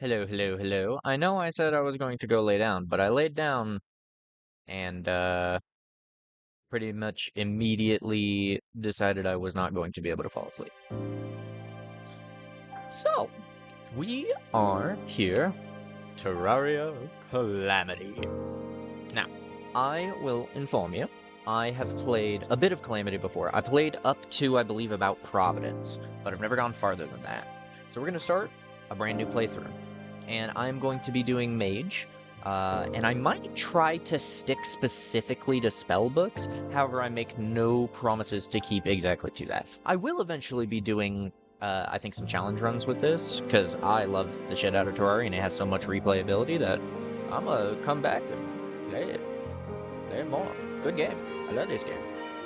Hello, hello, hello. I know I said I was going to go lay down, but I laid down and pretty much immediately decided I was not going to be able to fall asleep. So, we are here, Terraria Calamity. Now, I will inform you, I have played a bit of Calamity before. I played up to, I believe, about Providence, but I've never gone farther than that. So we're going to start a brand new playthrough. And I'm going to be doing Mage, and I might try to stick specifically to spellbooks. However, I make no promises to keep exactly to that. I will eventually be doing, I think, some challenge runs with this, because I love the shit out of Terraria, and it has so much replayability that I'm gonna come back and play it. Play it more. Good game. I love this game.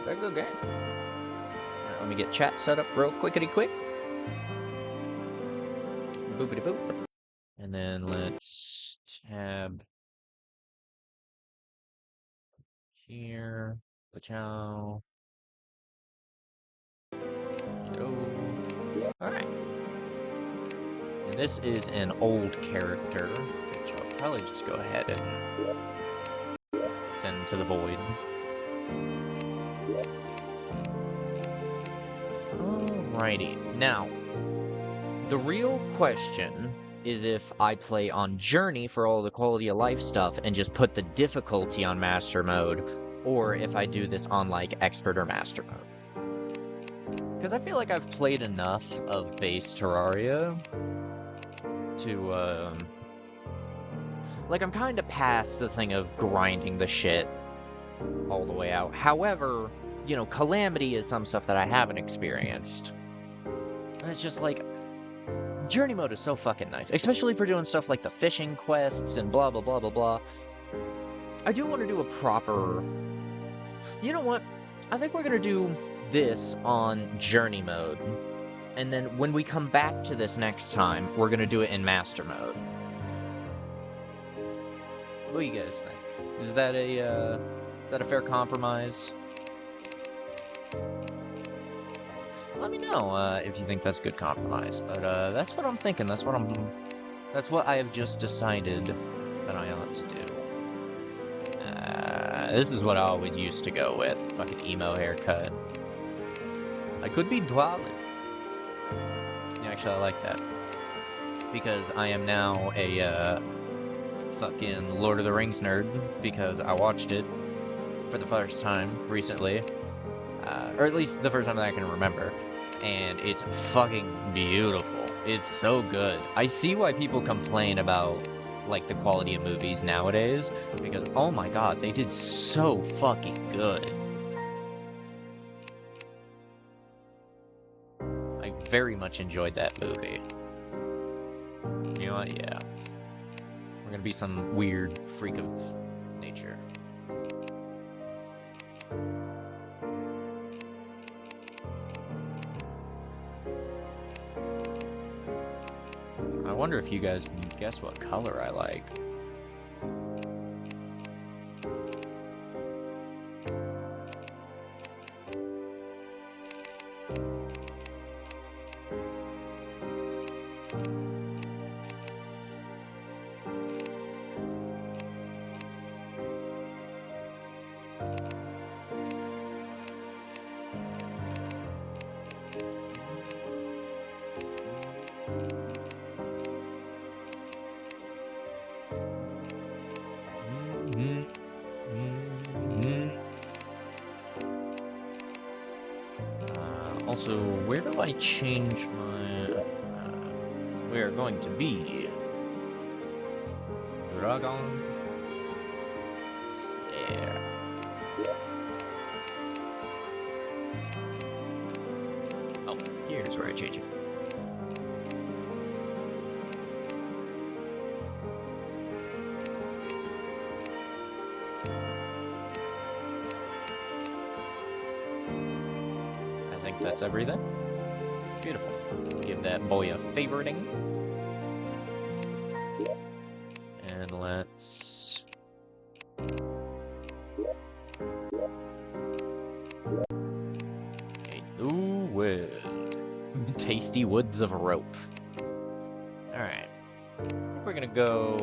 Very good game. Alright, let me get chat set up real quickity-quick. Boopity-boop. And then let's tab here. Pachow. Alright. And this is an old character, which I'll probably just go ahead and send to the void. Alrighty. Now, the real question is if I play on Journey for all the quality of life stuff and just put the difficulty on Master Mode, or if I do this on, like, Expert or Master Mode. Because I feel like I've played enough of base Terraria to, like, I'm kind of past the thing of grinding the shit all the way out. However, you know, Calamity is some stuff that I haven't experienced. It's just like, Journey mode is so fucking nice, especially for doing stuff like the fishing quests and blah blah blah blah blah. I do want to do a proper... You know what? I think we're gonna do this on Journey mode, and then when we come back to this next time, we're gonna do it in Master mode. What do you guys think? Is that a fair compromise? Let me know if you think that's a good compromise. But that's what I'm thinking. That's what I have just decided that I ought to do. This is what I always used to go with. Fucking emo haircut. I could be Dwalin. Actually, I like that. Because I am now a fucking Lord of the Rings nerd. Because I watched it for the first time recently. Or at least the first time that I can remember. And it's fucking beautiful. It's so good. I see why people complain about, like, the quality of movies nowadays, because, oh my god, they did so fucking good. I very much enjoyed that movie. You know what? Yeah. We're gonna be some weird freak of nature. I wonder if you guys can guess what color I like. Also, where do I change my... we are going to be... Dragon... There. Oh, here's where I change it. That's everything. Beautiful. Give that boy a favoriting. And let's... A new wood. Tasty woods of rope. Alright. we're gonna go...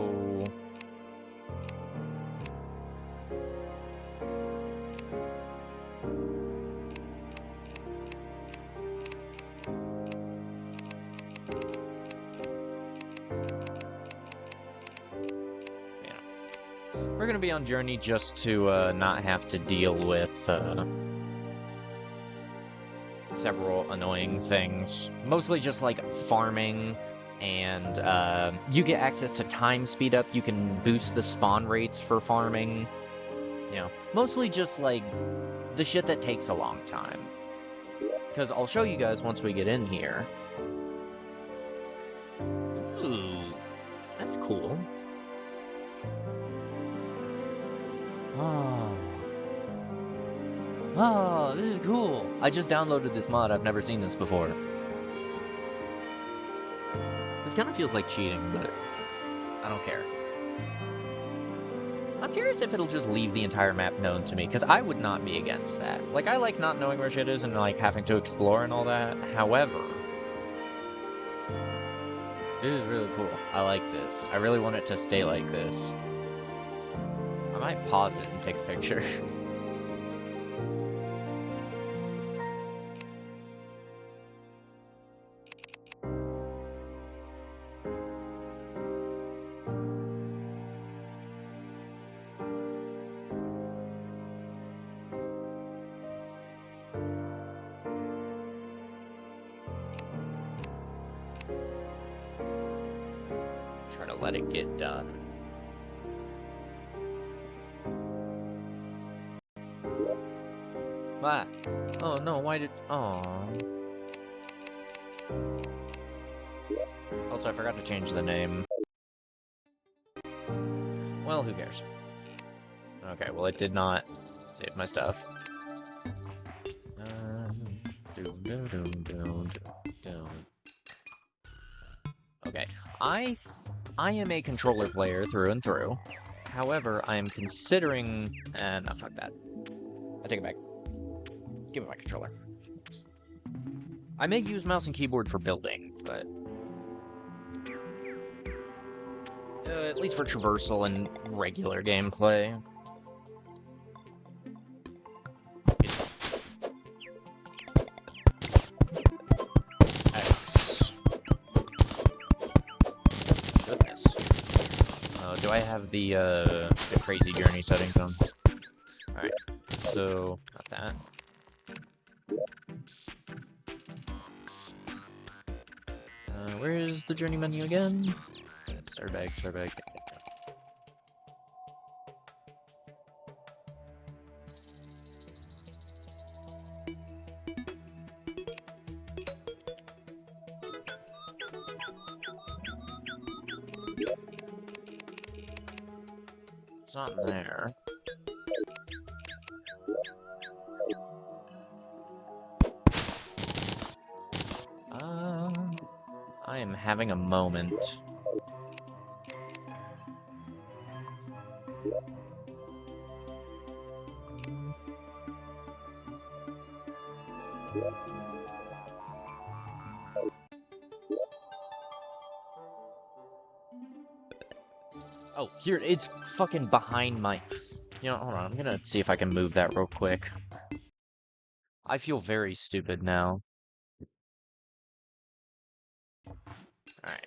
We're gonna be on Journey just to not have to deal with several annoying things. Mostly just like farming, and you get access to time speed up. You can boost the spawn rates for farming. You know, mostly just like the shit that takes a long time. Because I'll show you guys once we get in here. Ooh, that's cool. Oh, this is cool. I just downloaded this mod. I've never seen this before. This kind of feels like cheating, but I don't care. I'm curious if it'll just leave the entire map known to me, because I would not be against that. Like, I like not knowing where shit is and, like, having to explore and all that. However, this is really cool. I like this. I really want it to stay like this. I might pause it and take a picture. Try to let it get done. Ah. Oh no, why did... Aww. Also, I forgot to change the name. Well, who cares? Okay, well, it did not save my stuff. Okay, I am a controller player through and through. However, I am considering... no, fuck that. I take it back. Give me my controller. I may use mouse and keyboard for building, but... at least for traversal and regular gameplay. X. Goodness. Do I have the crazy journey settings on? Alright, so, not that. Where is the journey menu again? Start back. It's not there. I am having a moment. Oh, here, it's fucking behind my... You know, hold on, I'm gonna see if I can move that real quick. I feel very stupid now. Alright.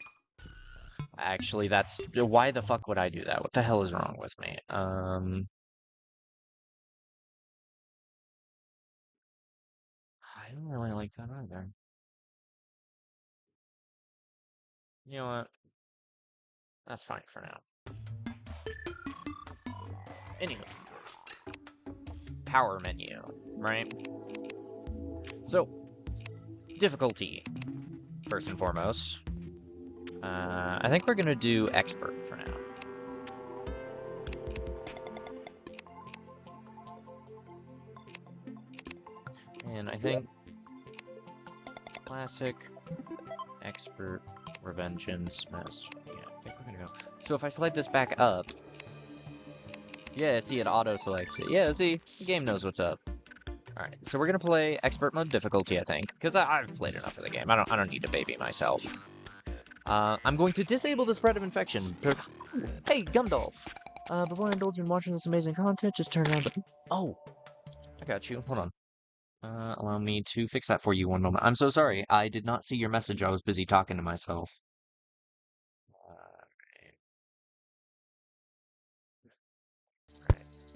Actually, that's... Why the fuck would I do that? What the hell is wrong with me? I don't really like that either. You know what? That's fine for now. Anyway. Power menu, right? So, difficulty, first and foremost. I think we're gonna do expert for now. And I think classic, expert, revengeance, master. Yeah, I think we're gonna go. So if I slide this back up, yeah, see, it auto-selects it. Yeah, see, the game knows what's up. Alright, so we're gonna play expert mode difficulty, I think, because I've played enough of the game. I don't need to baby myself. I'm going to disable the spread of infection. Hey, Gundalf! Before I indulge in watching this amazing content, just turn on the... Oh! I got you. Hold on. Allow me to fix that for you one moment. I'm so sorry. I did not see your message. I was busy talking to myself. Alright.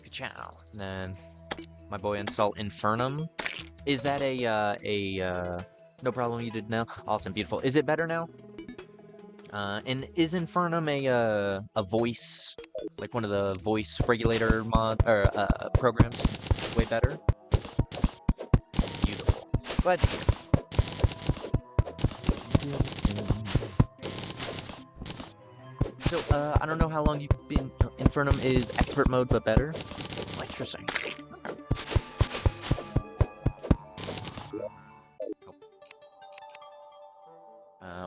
Ka-chow. And then my boy install Infernum. Is that no problem you did now? Awesome, beautiful. Is it better now? And is Infernum a voice, like one of the voice regulator programs? Way better? Beautiful. Glad to hear. So, I don't know how long you've been... Infernum is expert mode, but better? Oh, interesting. Okay.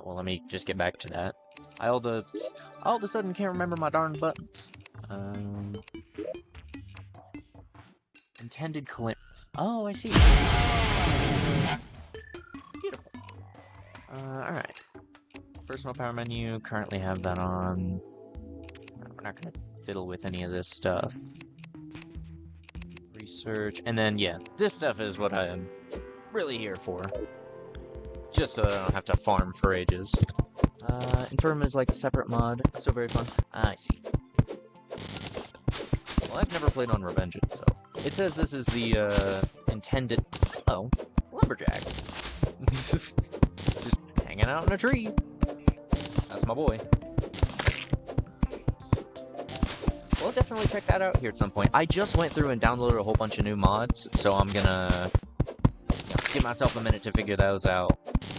Well, let me just get back to that. I all of a sudden can't remember my darn buttons. Intended calam... Oh, I see. Beautiful. Alright. Personal power menu, currently have that on. We're not gonna fiddle with any of this stuff. Research, and then, yeah, this stuff is what I'm really here for. Just so I don't have to farm for ages. Infernum is like a separate mod, so very fun. I see. Well, I've never played on Revengeance, so... It says this is the, intended... Oh, Lumberjack. Just hanging out in a tree. That's my boy. We'll definitely check that out here at some point. I just went through and downloaded a whole bunch of new mods, so I'm gonna... give myself a minute to figure those out.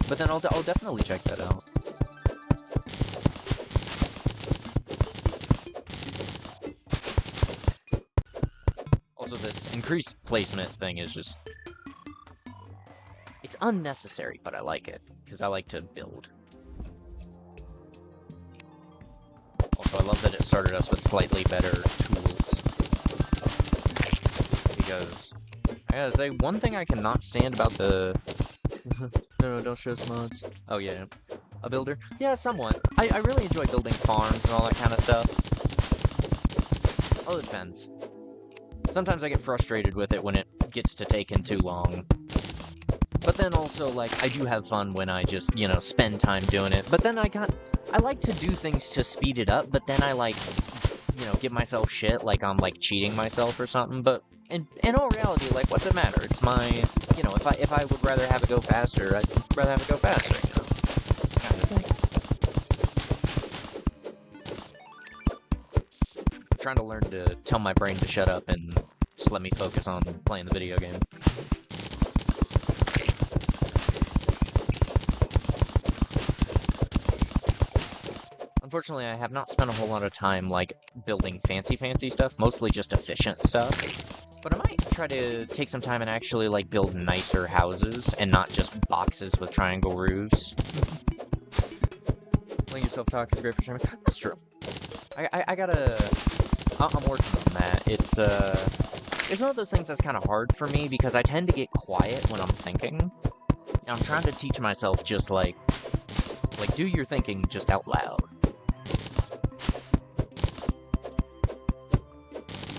But then I'll definitely check that out. Also, this increased placement thing is just... It's unnecessary, but I like it, because I like to build. Also, I love that it started us with slightly better tools. Because, I gotta say, one thing I cannot stand about the... No, don't stress mods. Oh, yeah. A builder? Yeah, somewhat. I really enjoy building farms and all that kind of stuff. Oh, it depends. Sometimes I get frustrated with it when it gets to taking too long. But then also, like, I do have fun when I just, you know, spend time doing it. But then I like to do things to speed it up, but then I, like, you know, give myself shit like I'm, like, cheating myself or something. But in all reality, like, what's it matter? It's my, you know, if I would rather have it go faster, I'd rather have it go faster, you know? Kind of thing. I'm trying to learn to tell my brain to shut up and just let me focus on playing the video game. Unfortunately, I have not spent a whole lot of time, like, building fancy stuff, mostly just efficient stuff. But I might try to take some time and actually, like, build nicer houses, and not just boxes with triangle roofs. Letting yourself talk is great for streaming. That's true. I gotta... I'm working on that. It's one of those things that's kind of hard for me, because I tend to get quiet when I'm thinking. And I'm trying to teach myself just, like, do your thinking just out loud.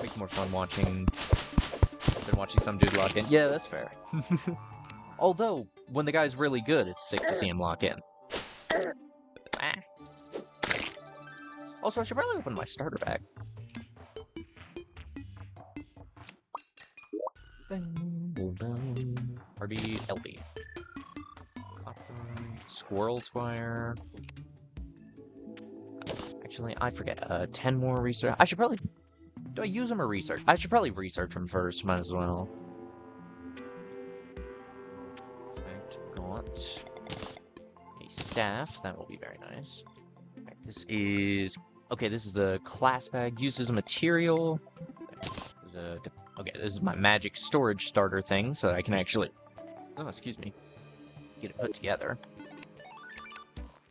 Makes more fun watching than watching some dude lock in. Yeah, that's fair. Although, when the guy's really good, it's sick to see him lock in. Ah. Also, I should probably open my starter bag. RB, LB. Squirrel Squire. Actually, I forget. 10 more research. I should probably... Do I use them or research? I should probably research them first. Might as well. Perfect. Got a staff. That will be very nice. Right, this is... Okay, this is the class bag. Used as a material. Okay, this is my magic storage starter thing, so that I can actually... Oh, excuse me. Get it put together.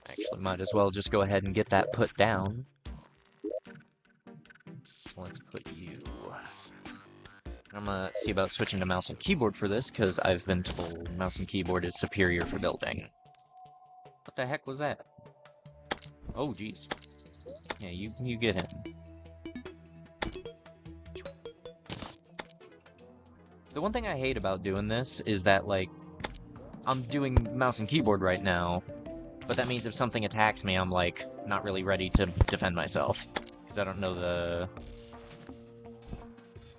Actually, might as well just go ahead and get that put down. So let's put you... I'm gonna see about switching to mouse and keyboard for this, because I've been told mouse and keyboard is superior for building. What the heck was that? Oh, jeez. Yeah, you get him. The one thing I hate about doing this is that, like, I'm doing mouse and keyboard right now, but that means if something attacks me, I'm, like, not really ready to defend myself. Because I don't know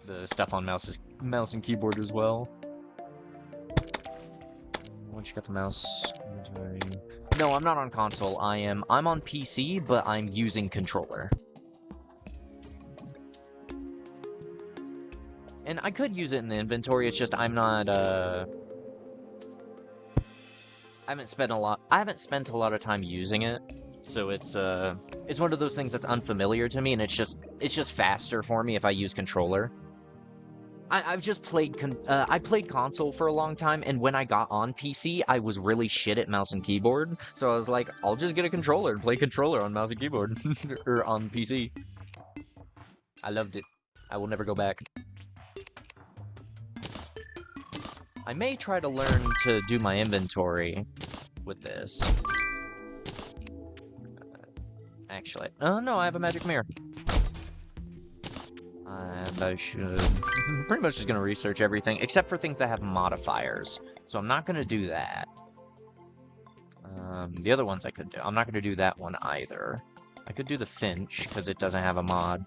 the stuff on mouse and keyboard as well. Once you got the mouse... No, I'm not on console. I'm on PC, but I'm using controller. And I could use it in the inventory, it's just I'm not, I haven't spent a lot of time using it, so it's one of those things that's unfamiliar to me, and it's just faster for me if I use controller. I've just played, I played console for a long time, and when I got on PC, I was really shit at mouse and keyboard, so I was like, I'll just get a controller and play controller on mouse and keyboard, or on PC. I loved it. I will never go back. I may try to learn to do my inventory with this. Actually, oh no, I have a magic mirror. I should... pretty much just gonna research everything, except for things that have modifiers. So I'm not gonna do that. The other ones I could do. I'm not gonna do that one either. I could do the Finch, because it doesn't have a mod.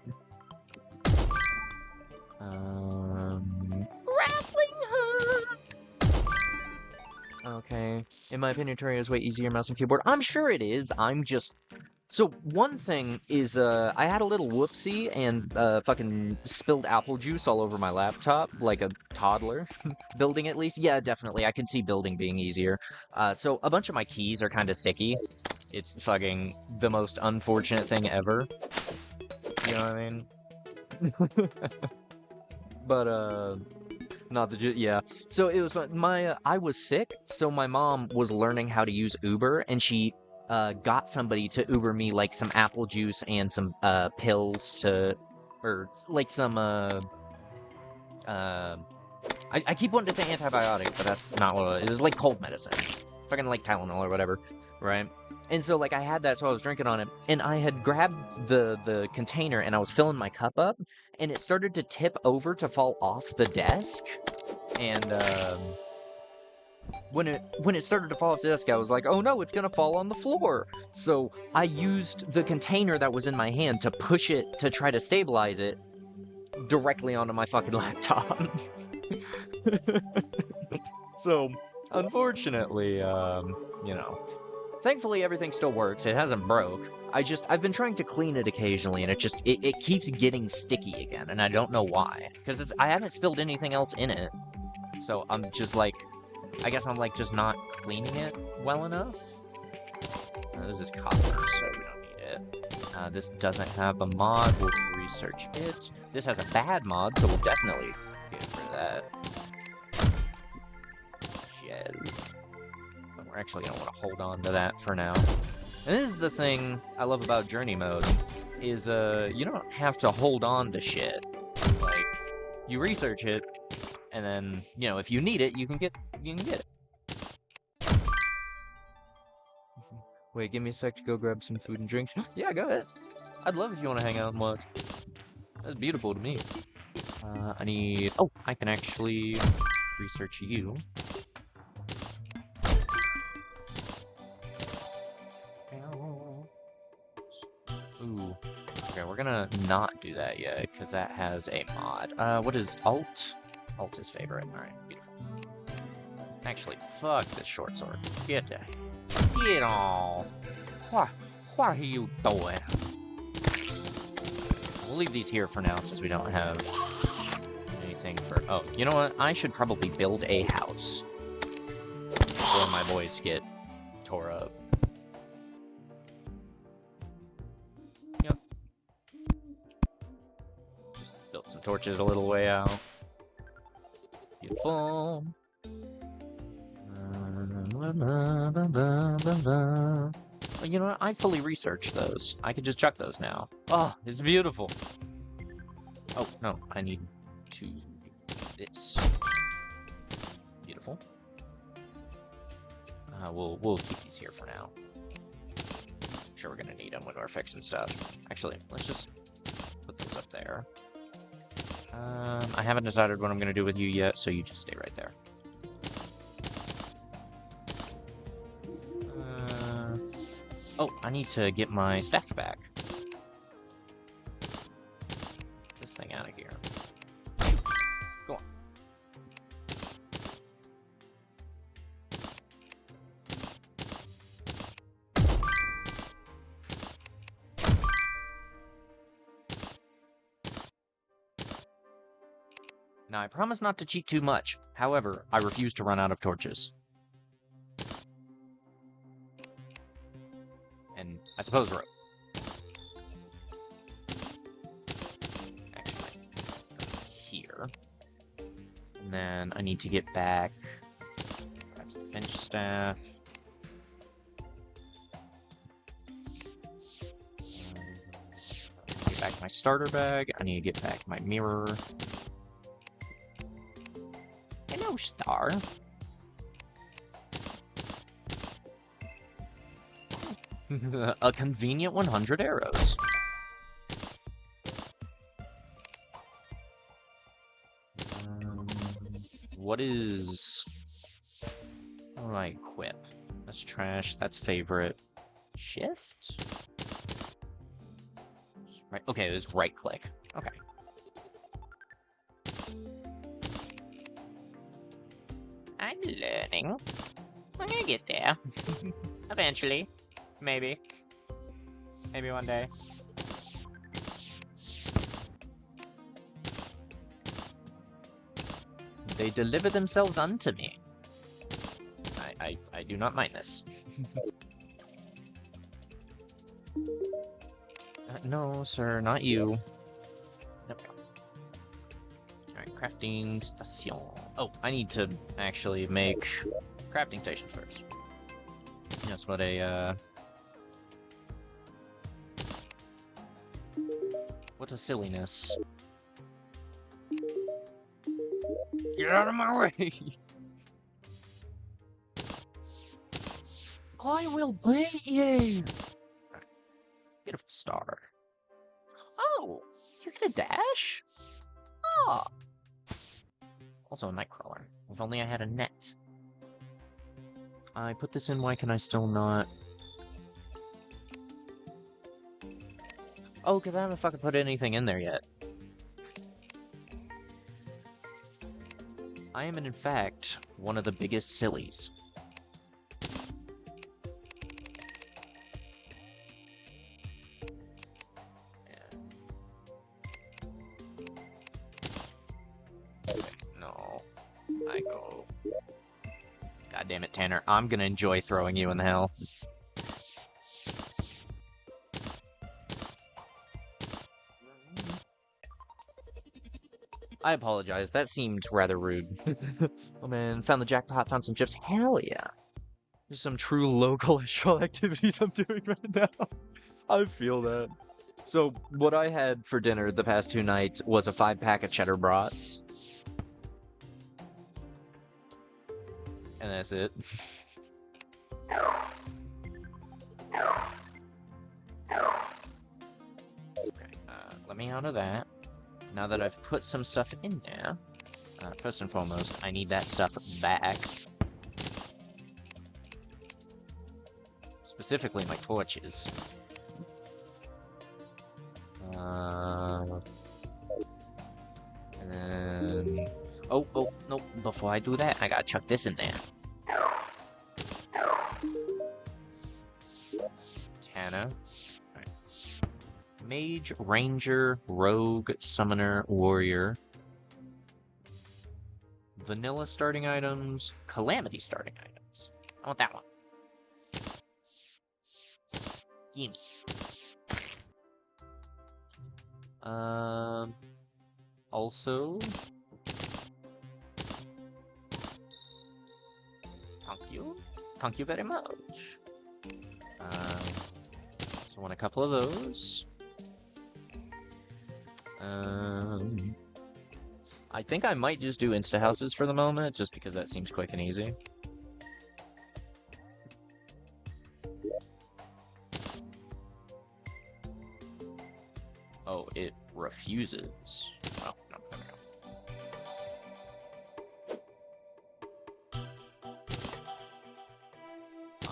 Grappling hook! Okay. In my opinion, Terraria is way easier mouse and keyboard. I'm sure it is. I'm just... So, one thing is, I had a little whoopsie and, fucking spilled apple juice all over my laptop, like a toddler. Building, at least? Yeah, definitely. I can see building being easier. So, a bunch of my keys are kind of sticky. It's fucking the most unfortunate thing ever. You know what I mean? But, not the... yeah. So, it was I was sick, so my mom was learning how to use Uber, and she... got somebody to Uber me, like, some apple juice and some, pills to... Or, like, some, I keep wanting to say antibiotics, but that's not what it was. It was, like, cold medicine. Fucking, like, Tylenol or whatever, right? And so, like, I had that, so I was drinking on it, and I had grabbed the container, and I was filling my cup up, and it started to tip over to fall off the desk, and, when it started to fall off the desk, I was like, oh no, it's gonna fall on the floor. So I used the container that was in my hand to push it to try to stabilize it directly onto my fucking laptop. So, unfortunately, you know, thankfully everything still works. It hasn't broke. I've been trying to clean it occasionally, and it keeps getting sticky again, and I don't know why. Because I haven't spilled anything else in it. So I'm just like... I guess I'm, like, just not cleaning it well enough. This is copper, so we don't need it. This doesn't have a mod. We'll research it. This has a bad mod, so we'll definitely get rid of that. Shell. But we're actually going to want to hold on to that for now. And this is the thing I love about Journey Mode, is, you don't have to hold on to shit. Like, you research it, and then, you know, if you need it, you can get it. Wait, give me a sec to go grab some food and drinks. Yeah, go ahead. I'd love if you want to hang out and watch. That's beautiful to me. I need... Oh, I can actually research you. Ooh. Okay, we're gonna not do that yet, because that has a mod. What is Alt? Alt is favorite. Alright, beautiful. Actually, fuck this short sword. Get on. What are you doing? We'll leave these here for now, since we don't have anything for... Oh, you know what? I should probably build a house before my boys get tore up. Yep. Just built some torches a little way out. Beautiful. Well, you know what? I fully researched those. I could just chuck those now. Oh, it's beautiful. Oh, no. I need to do this. Beautiful. We'll keep these here for now. sure we're gonna need them when we're fixing stuff. Actually, let's just put those up there. I haven't decided what I'm gonna do with you yet, so you just stay right there. Oh, I need to get my staff back. This thing out of here. Go on. Now, I promise not to cheat too much. However, I refuse to run out of torches. And I suppose rope. Actually, here. And then I need to get back. Perhaps the Finch staff. Get back my starter bag. I need to get back my mirror. Hello, Star. A convenient 100 arrows. What is... What do I equip? That's trash. That's favorite. Shift? Right. Okay, it was right click. Okay. I'm learning. I'm gonna get there. Eventually. Maybe. Maybe one day. They deliver themselves unto me. I do not mind this. No, sir, not you. There we go. Alright, crafting station. Oh, I need to actually make crafting stations first. That's what a, What a silliness. Get out of my way! I will bring you! Beautiful star. Oh! You're gonna dash? Ah! Also a nightcrawler. If only I had a net. I put this in, why can I still not? Oh, because I haven't fucking put anything in there yet. I am, in fact, one of the biggest sillies. No. I go... God damn it, Tanner. I'm gonna enjoy throwing you in the hell. I apologize, that seemed rather rude. Oh man, found the jackpot, found some chips. Hell yeah. There's some true local astral activities I'm doing right now. I feel that. So, what I had for dinner the past 2 nights was a 5-pack of cheddar brats. And that's it. Okay, let me out of that. Now that I've put some stuff in there, first and foremost, I need that stuff back. Specifically, my torches. And then... Oh, nope. Before I do that, I gotta chuck this in there. Tana. Mage, Ranger, Rogue, Summoner, Warrior. Vanilla starting items, Calamity starting items. I want that one. Gimme. Also... Thank you. Thank you very much. So I want a couple of those. I think I might just do insta-houses for the moment, just because that seems quick and easy. Oh, it refuses. Oh, no, there we go.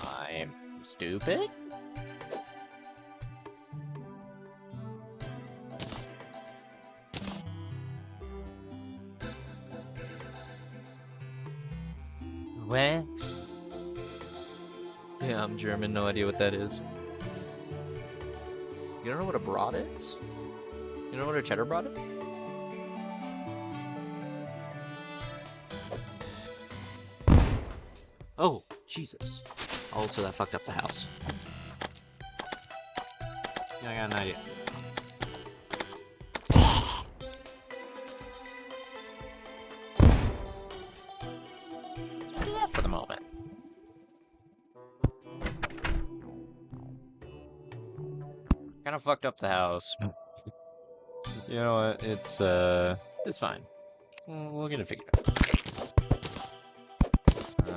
I'm stupid? What? Yeah, I'm German, no idea what that is. You don't know what a brat is? You know what a cheddar brat is? Oh, Jesus. Also, that fucked up the house. Yeah, I got an idea. Just do that for the moment. Kind of fucked up the house. You know what? It's fine. We'll get it figured out.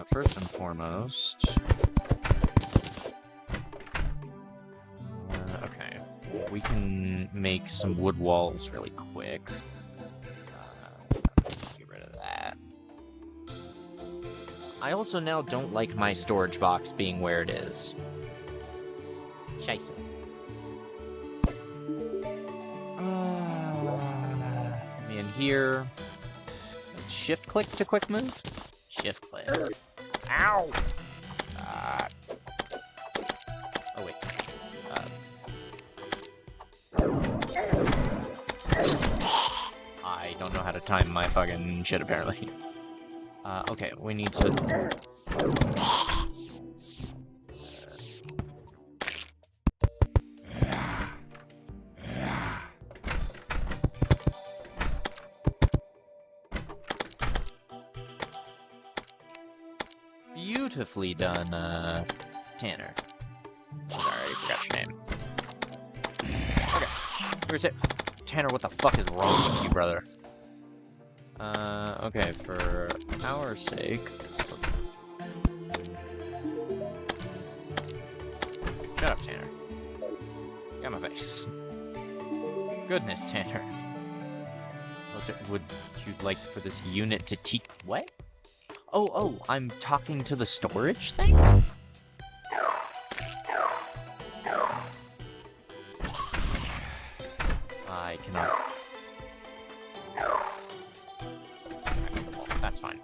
First and foremost... okay. We can make some wood walls really quick. Get rid of that. I also now don't like my storage box being where it is. Scheisse. Me in here. Shift click to quick move? Shift click. Ow! Oh, wait. I don't know how to time my fucking shit, apparently. Okay, we need to... Beautifully done, Tanner. Sorry, I already forgot your name. Okay, here's it. Tanner, what the fuck is wrong with you, brother? Okay, for our sake... Shut up, Tanner. Got my face. Goodness, Tanner. Would you like for this unit to teach... What? Oh, I'm talking to the storage thing? I cannot... That's fine.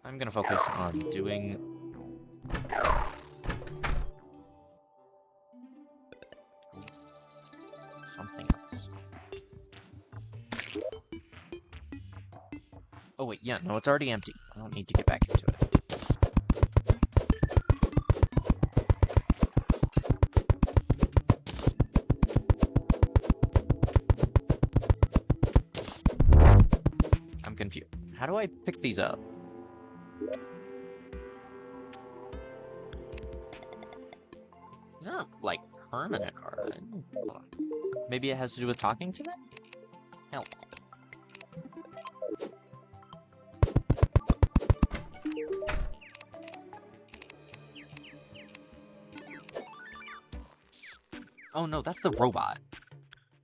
I'm gonna focus on doing... something else. Oh wait, yeah, no, it's already empty. I don't need to get back into it. I'm confused. How do I pick these up? It's not, like, permanent card. Hold on. Maybe it has to do with talking to them? Hell. Oh no, that's the robot.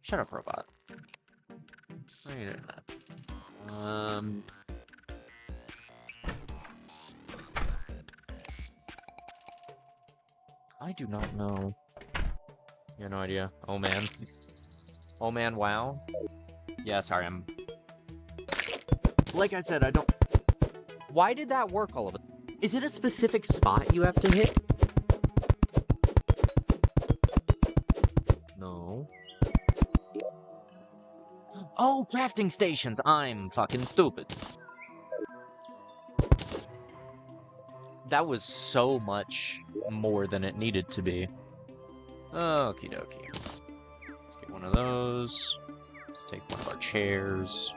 Shut up, robot. Why are you doing that? I do not know. You have no idea. Oh man. Oh man, wow. Yeah, sorry, I'm... Like I said, I don't... Why did that work all of it? Is it a specific spot you have to hit? No. Oh, crafting stations! I'm fucking stupid. That was so much more than it needed to be. Okie dokie. Let's get one of those. Let's take one of our chairs.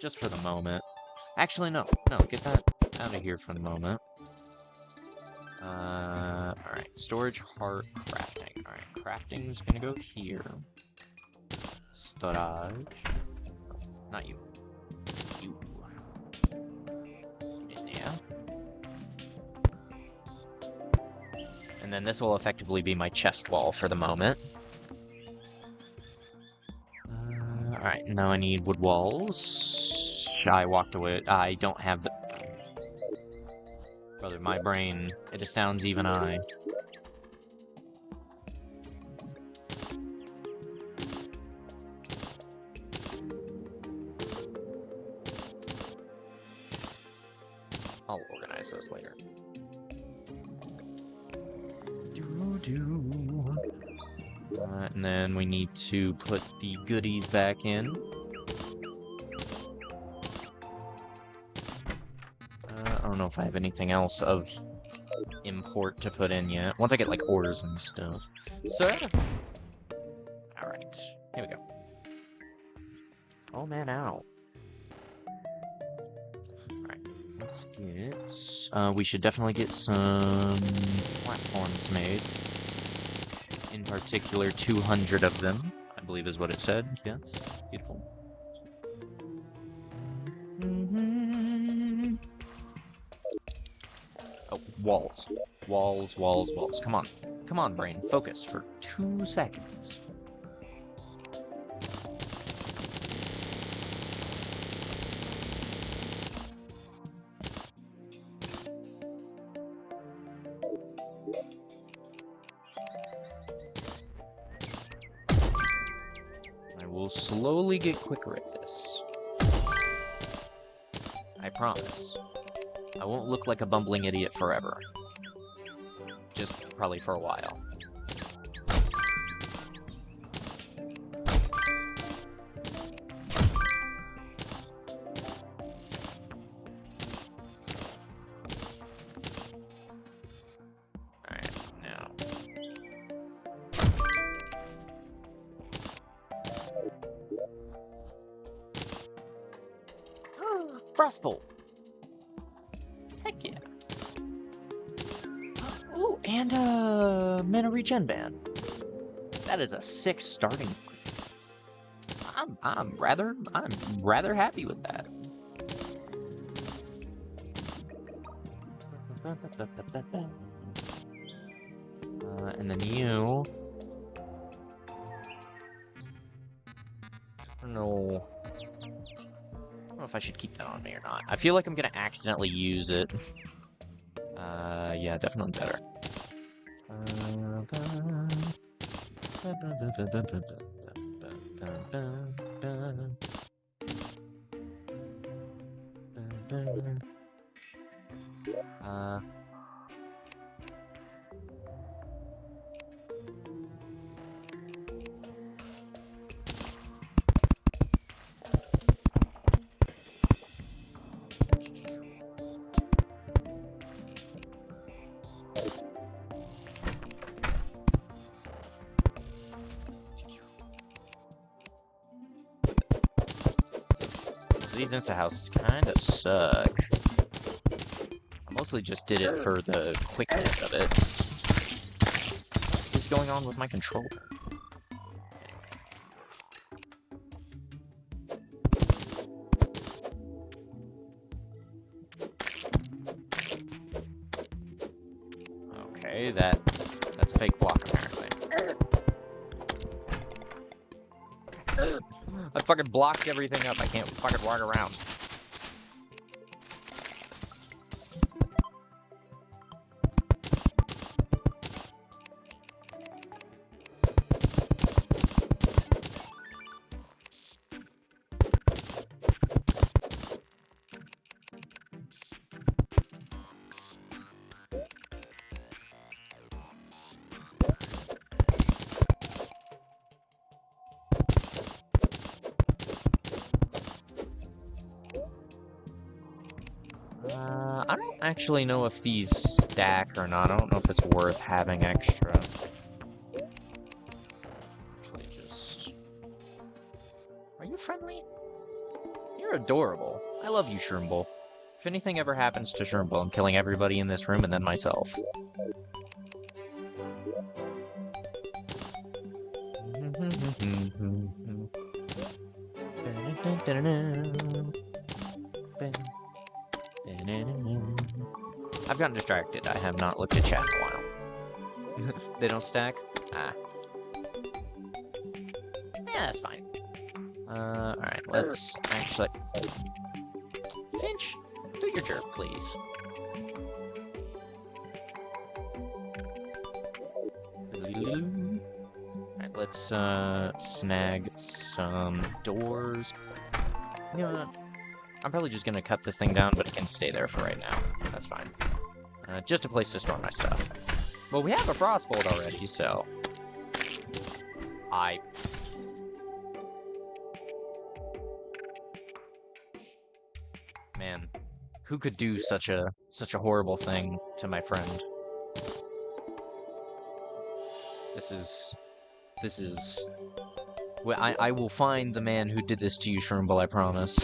Just for the moment. Actually, no, get that out of here for the moment. Alright, storage, heart, crafting. Alright, crafting's gonna go here. Storage. Not you. You. Get in there. And then this will effectively be my chest wall for the moment. Alright, now I need wood walls. I walked away. I don't have the... Brother, my brain, it astounds even I. I'll organize those later. And then we need to put the goodies back in. I don't know if I have anything else of import to put in yet. Once I get, like, ores and stuff. So... Alright, here we go. Oh, man, out. Alright, let's get... we should definitely get some platforms made. In particular, 200 of them, I believe is what it said. Yes, beautiful. Oh, walls. Walls, walls, walls. Come on. Come on, brain. Focus for 2 seconds. I will slowly get quicker at this. I promise. I won't look like a bumbling idiot forever. Just probably for a while. Alright, now. Frostbolt! Heck yeah. Ooh, and mana regen band. That is a 6 starting point. I'm rather happy with that. And then you... I don't know if I should keep that on me or not. I feel like I'm gonna accidentally use it. Yeah, definitely better. These insta-houses kinda suck. I mostly just did it for the quickness of it. What is going on with my controller? Okay, that's a fake block apparently. I fucking blocked everything up. I can't fucking walk around. I don't actually know if these stack or not. I don't know if it's worth having extra. Actually, just... Are you friendly? You're adorable. I love you, Shroomble. If anything ever happens to Shroomble, I'm killing everybody in this room and then myself. I've gotten distracted. I have not looked at chat in a while. They don't stack? Ah. Yeah, that's fine. Alright, let's actually... Finch, do your job, please. Alright, let's, snag some doors. You know what? I'm probably just gonna cut this thing down, but it can stay there for right now. That's fine. Just a place to store my stuff. Well, we have a frostbolt already, so... Man, who could do such a horrible thing to my friend? This is... Well, I will find the man who did this to you, Shroomble, I promise.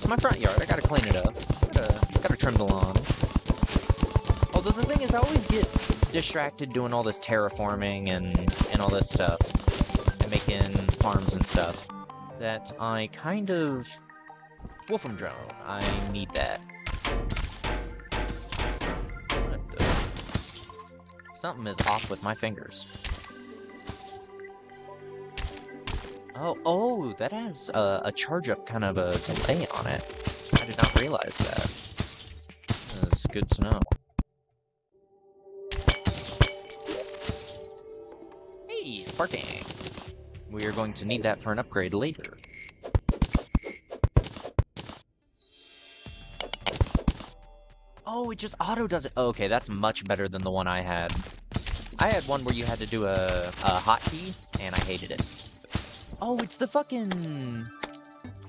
My front yard, I gotta clean it up. Gotta trim the lawn. Although the thing is, I always get distracted doing all this terraforming and all this stuff, and making farms and stuff, that I kind of... Wolfram drone, I need that. What the... Something is off with my fingers. Oh, that has a charge-up kind of a delay on it. I did not realize that. That's good to know. Hey, sparking! We are going to need that for an upgrade later. Oh, it just auto does it. Okay, that's much better than the one I had. I had one where you had to do a hotkey, and I hated it. Oh, it's the fucking...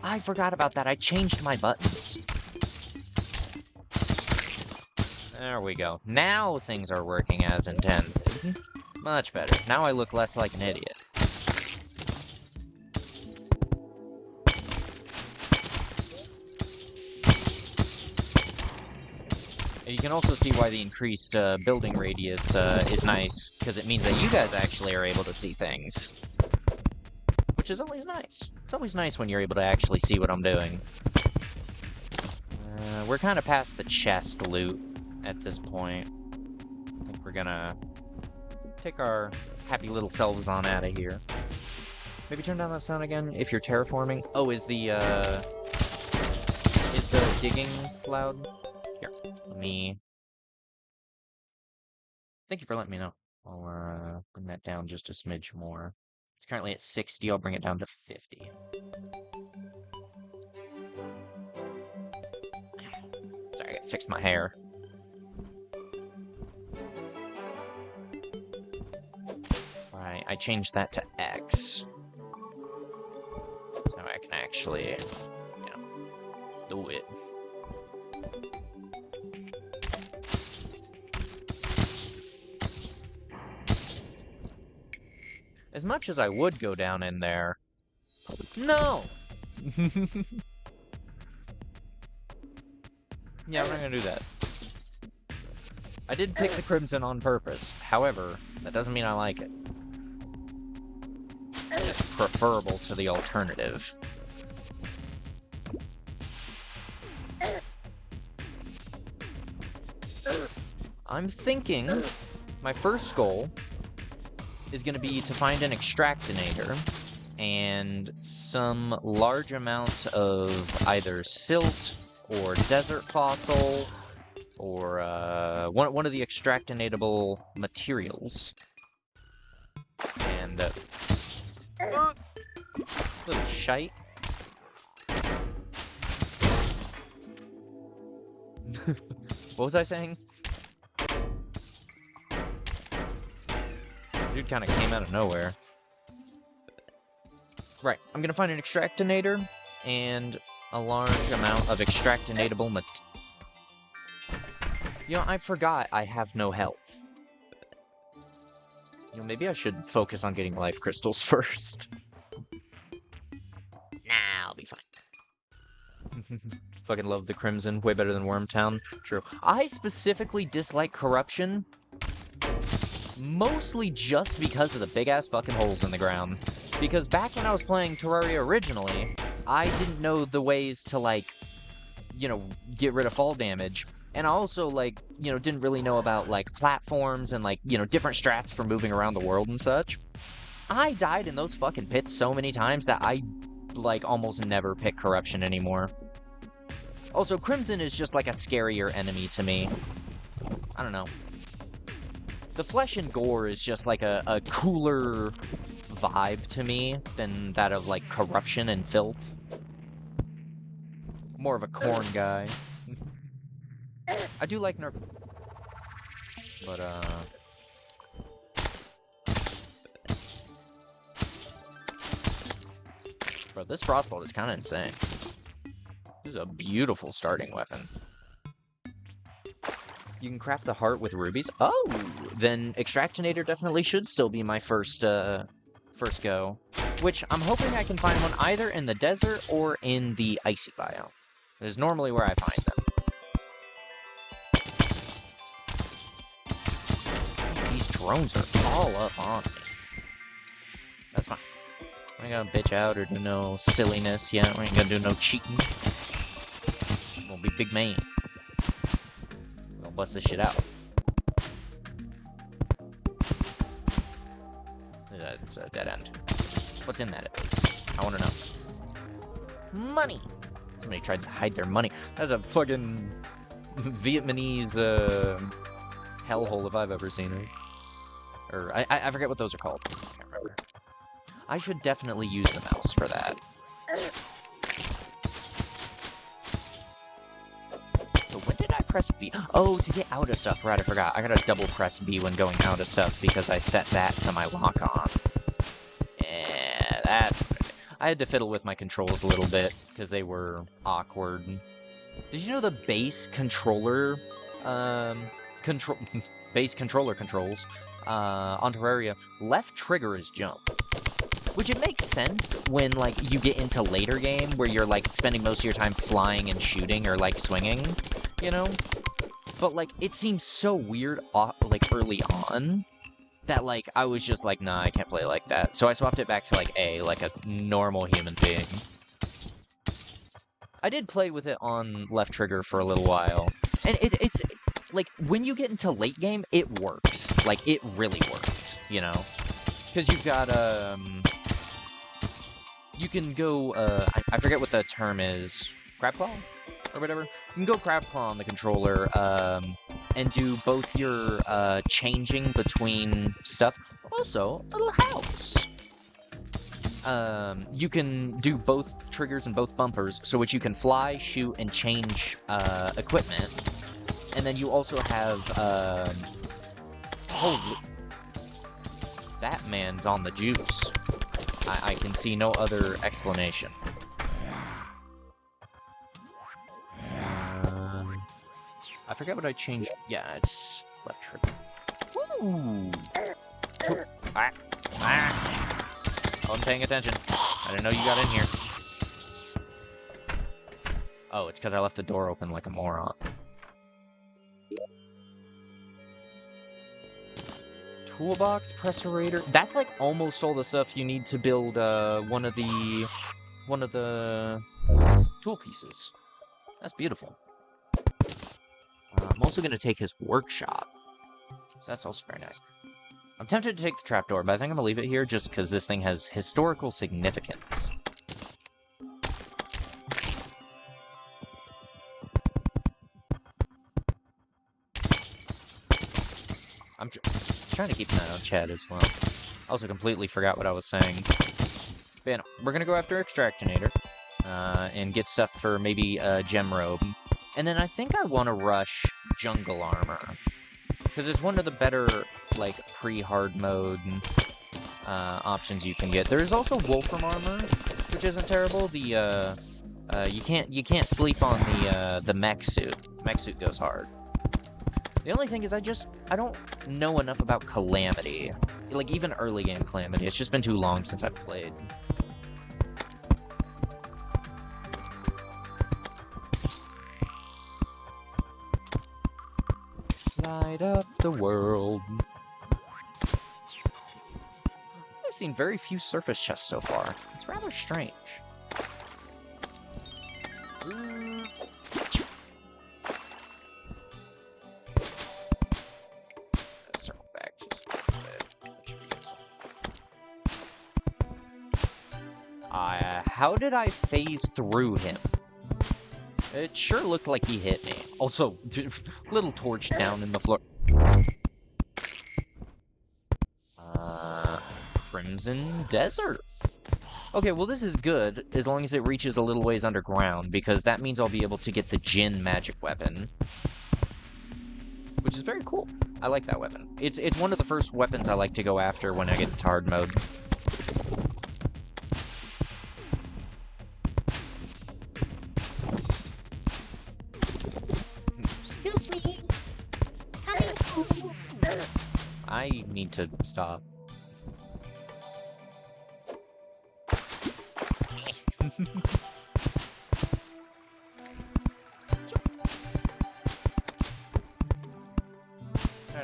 I forgot about that. I changed my buttons. There we go. Now things are working as intended. Much better. Now I look less like an idiot. And you can also see why the increased building radius is nice, because it means that you guys actually are able to see things. Which is always nice. It's always nice when you're able to actually see what I'm doing. We're kind of past the chest loot at this point. I think we're gonna take our happy little selves on out of here. Maybe turn down that sound again if you're terraforming. Oh, is the digging loud? Here, let me... Thank you for letting me know. I'll bring that down just a smidge more. It's currently at 60, I'll bring it down to 50. Sorry, I gotta fix my hair. Alright, I changed that to X. So I can actually, do it. As much as I would go down in there... No! Yeah, I'm not gonna do that. I did pick the Crimson on purpose. However, that doesn't mean I like it. It's just preferable to the alternative. I'm thinking my first goal is going to be to find an extractinator and some large amount of either silt or desert fossil or one of the extractinatable materials. And little shite. What was I saying? Dude kind of came out of nowhere. Right, I'm gonna find an extractinator and a large amount of extractinatable You know, I forgot I have no health. You know, maybe I should focus on getting life crystals first. Nah, I'll be fine. Fucking love the Crimson, way better than Wormtown. True. I specifically dislike corruption mostly just because of the big-ass fucking holes in the ground. Because back when I was playing Terraria originally, I didn't know the ways to, like, you know, get rid of fall damage. And I also, like, you know, didn't really know about, like, platforms and, like, you know, different strats for moving around the world and such. I died in those fucking pits so many times that I, like, almost never pick Corruption anymore. Also, Crimson is just, like, a scarier enemy to me. I don't know. The Flesh and Gore is just, like, a cooler vibe to me than that of, like, Corruption and Filth. More of a corn guy. I do like Nerf... But, bro, this Frostbolt is kind of insane. This is a beautiful starting weapon. You can craft the heart with rubies. Oh! Then Extractinator definitely should still be my first go. Which, I'm hoping I can find one either in the desert or in the icy biome. This is normally where I find them. These drones are all up on me. That's fine. We ain't gonna bitch out or do no silliness yet. We ain't gonna do no cheating. We'll be big man. We'll bust this shit out. It's a dead end. What's in that at least? I wanna know. Money! Somebody tried to hide their money. That's a fucking Vietnamese hellhole if I've ever seen it. Or, I forget what those are called. I can't remember. I should definitely use the mouse for that. So when did I press B? Oh, to get out of stuff. Right, I forgot. I gotta double press B when going out of stuff because I set that to my lock-on. Yeah, that's what I did. I had to fiddle with my controls a little bit because they were awkward. Did you know the base controller, base controller controls on Terraria, left trigger is jump? Which it makes sense when, like, you get into later game where you're, like, spending most of your time flying and shooting or, like, swinging, you know? But, like, it seems so weird, like, early on that, like, I was just like, nah, I can't play like that. So I swapped it back to, like, A, like a normal human being. I did play with it on left trigger for a little while. And it's, like, when you get into late game, it works. Like, it really works, you know? Because you've got, you can go, I forget what the term is, Crab Claw? Or whatever? You can go Crab Claw on the controller, and do both your, changing between stuff. Also, a little house! You can do both triggers and both bumpers, so which you can fly, shoot, and change, equipment. And then you also have, holy... That man's on the juice. I can see no other explanation. I forget what I changed. Yeah, it's left trigger. Ooh! I wasn't paying attention. I didn't know you got in here. Oh, it's because I left the door open like a moron. Toolbox, Pressurator. That's like almost all the stuff you need to build one of the tool pieces. That's beautiful. I'm also gonna take his workshop, so that's also very nice. I'm tempted to take the trapdoor, but I think I'm gonna leave it here just because this thing has historical significance. I'm trying to keep an eye on chat as well. I also completely forgot what I was saying. But yeah, no, we're gonna go after Extractinator, and get stuff for maybe a Gem Robe. And then I think I want to rush Jungle Armor. Because it's one of the better, like, pre-hard mode options you can get. There is also Wolfram Armor, which isn't terrible. The, you can't sleep on the mech suit. Mech suit goes hard. The only thing is I don't know enough about Calamity. Like, even early game Calamity. It's just been too long since I've played. Light up the world. seen very few surface chests so far. It's rather strange. Circle back just a little bit. That should be good. How did I phase through him? It sure looked like he hit me. Also, little torch down in the floor. Crimson Desert. Okay, well this is good, as long as it reaches a little ways underground, because that means I'll be able to get the Jinn magic weapon. Which is very cool. I like that weapon. It's one of the first weapons I like to go after when I get into hard mode. Excuse me. I need to stop.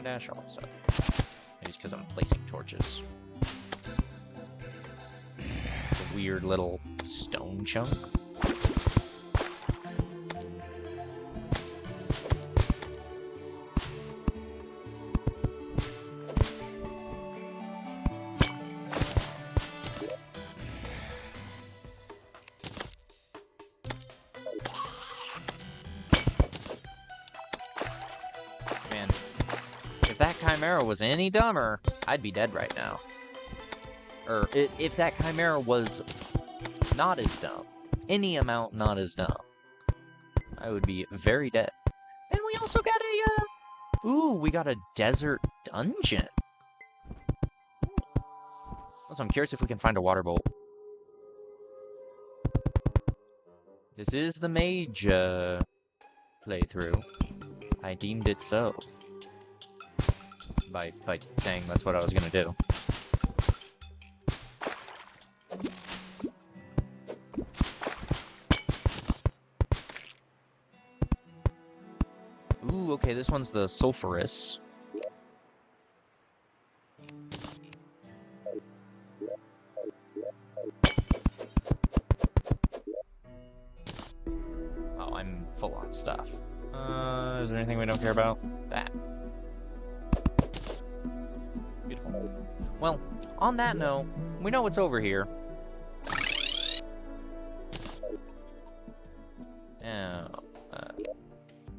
Dash also. Maybe it's because I'm placing torches. A weird little stone chunk. Man. If that Chimera was any dumber, I'd be dead right now. Or, if that Chimera was not as dumb, any amount not as dumb, I would be very dead. And we also got a, ooh, we got a desert dungeon. Also, I'm curious if we can find a water bolt. This is the mage, playthrough. I deemed it so. By saying that's what I was gonna do. Ooh, okay, this one's the sulfurous. Oh, I'm full on stuff. Is there anything we don't care about? That. Beautiful. Well, on that note, we know what's over here. Now,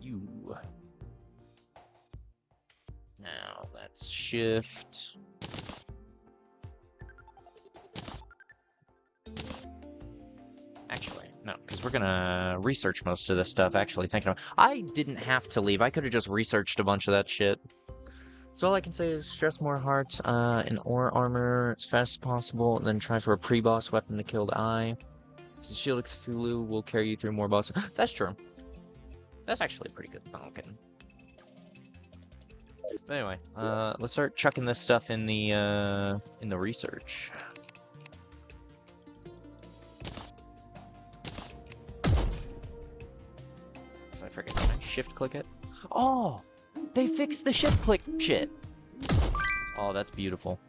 you. Now, let's shift. Actually, no, because we're gonna research most of this stuff, actually, thinking of. I didn't have to leave. I could have just researched a bunch of that shit. So all I can say is stress more hearts, and ore armor as fast as possible, and then try for a pre-boss weapon to kill the eye. The Shield of Cthulhu will carry you through more bosses. That's true. That's actually pretty good. Okay. But anyway, let's start chucking this stuff in the research. If I forget, can I shift click it? Oh! They fixed the shift click shit. Oh, that's beautiful.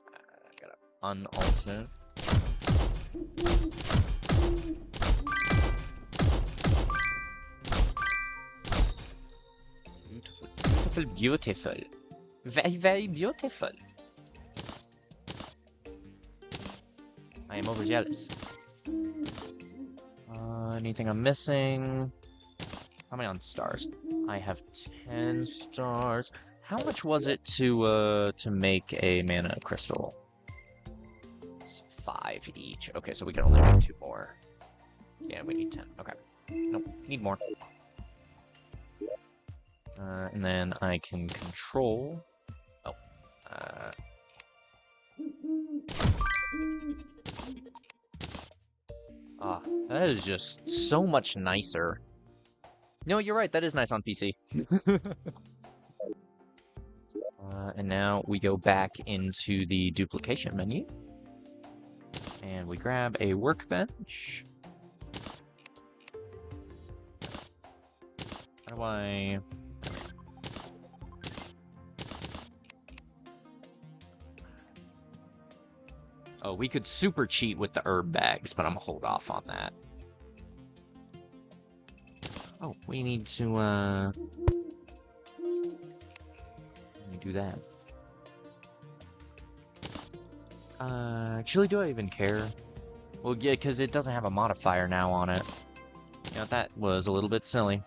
I gotta unalter. Beautiful. Very, very beautiful. I am overjealous. Anything I'm missing? How many stars? I have 10 stars. How much was it to make a mana crystal? It's 5 each. Okay, so we can only make 2 more. Yeah, we need 10. Okay. Nope, need more. And then I can control... Oh. That is just so much nicer. No, you're right, that is nice on PC. And now we go back into the duplication menu. And we grab a workbench. How do I... Oh, we could super cheat with the herb bags, but I'm gonna hold off on that. Oh, we need to, let me do that. Actually, do I even care? Well, yeah, because it doesn't have a modifier now on it. You know, that was a little bit silly.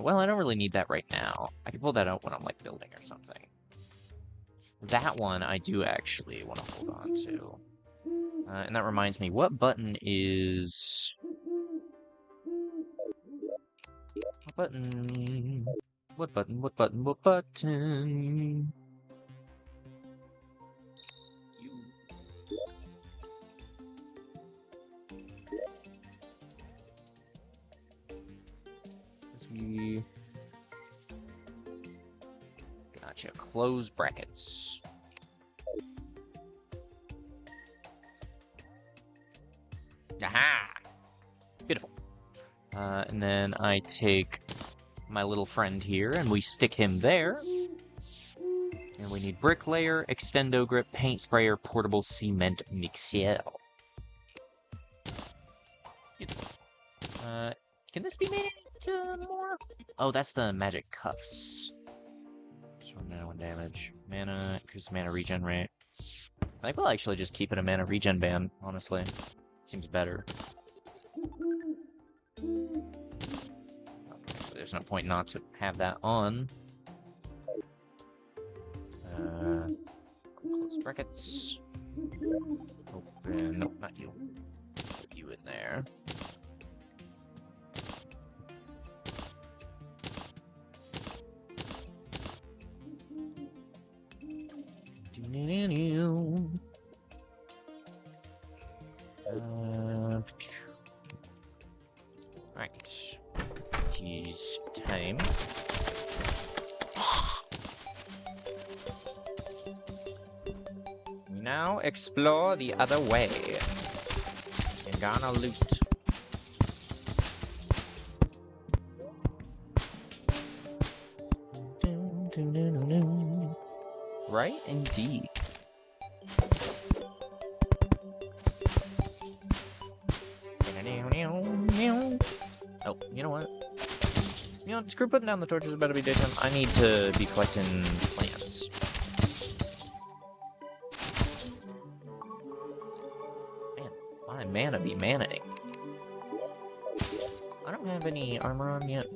Well, I don't really need that right now. I can pull that out when I'm, like, building or something. That one I do actually want to hold on to. And that reminds me, what button is... What button? What button? What button? What button? Gotcha. Close brackets. Aha! Beautiful. And then I take my little friend here, and we stick him there. And we need bricklayer, extendo grip, paint sprayer, portable cement mixer. Beautiful. Can this be made into more? Oh, that's the magic cuffs. So mana 1 damage. Mana, increase mana regen rate. I think we'll actually just keep it a mana regen band, honestly. Seems better. Actually, there's no point not to have that on. Close brackets. Open. Nope, not you. Put you in there. Right. Geez, time. We now explore the other way. And gonna loot. Right, indeed. Oh, you know what? You know, screw putting down the torches, about to be daytime. I need to be collecting plants. Man, my mana be manning. I don't have any armor on yet.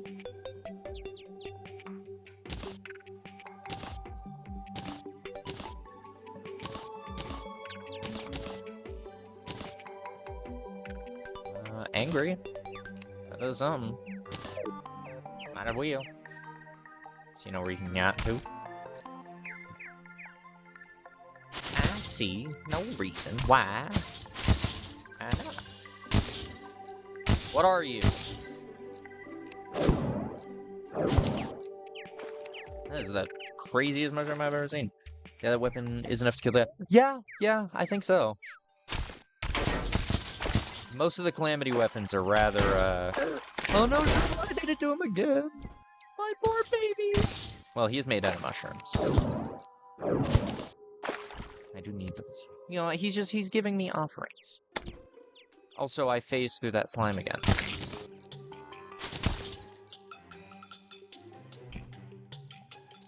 Angry. That does something. Might have wheel. See no reason not to. I see no reason why. I not. What are you? That is the craziest mushroom I've ever seen. Yeah, that weapon is enough to kill that. Yeah, I think so. Most of the Calamity weapons are rather, Oh no, I did it to him again! My poor baby! Well, he is made out of mushrooms. I do need those. You know, he's giving me offerings. Also, I phased through that slime again.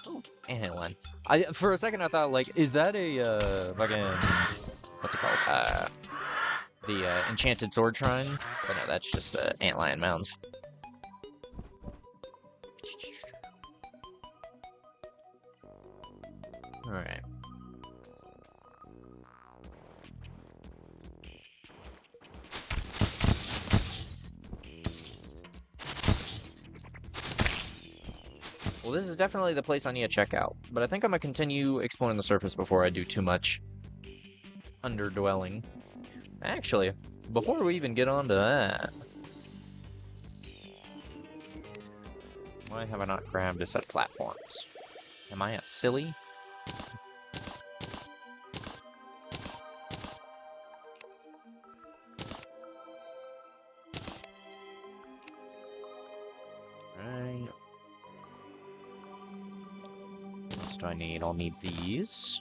Ooh, and hit one. For a second I thought, like, is that a, fucking... What's it called? The Enchanted Sword Shrine, but no, that's just Antlion Mounds. Alright. Well, this is definitely the place I need to check out, but I think I'm gonna continue exploring the surface before I do too much underdwelling. Actually, before we even get on to that, why have I not grabbed a set of platforms? Am I a silly? Alright. What else do I need? I'll need these.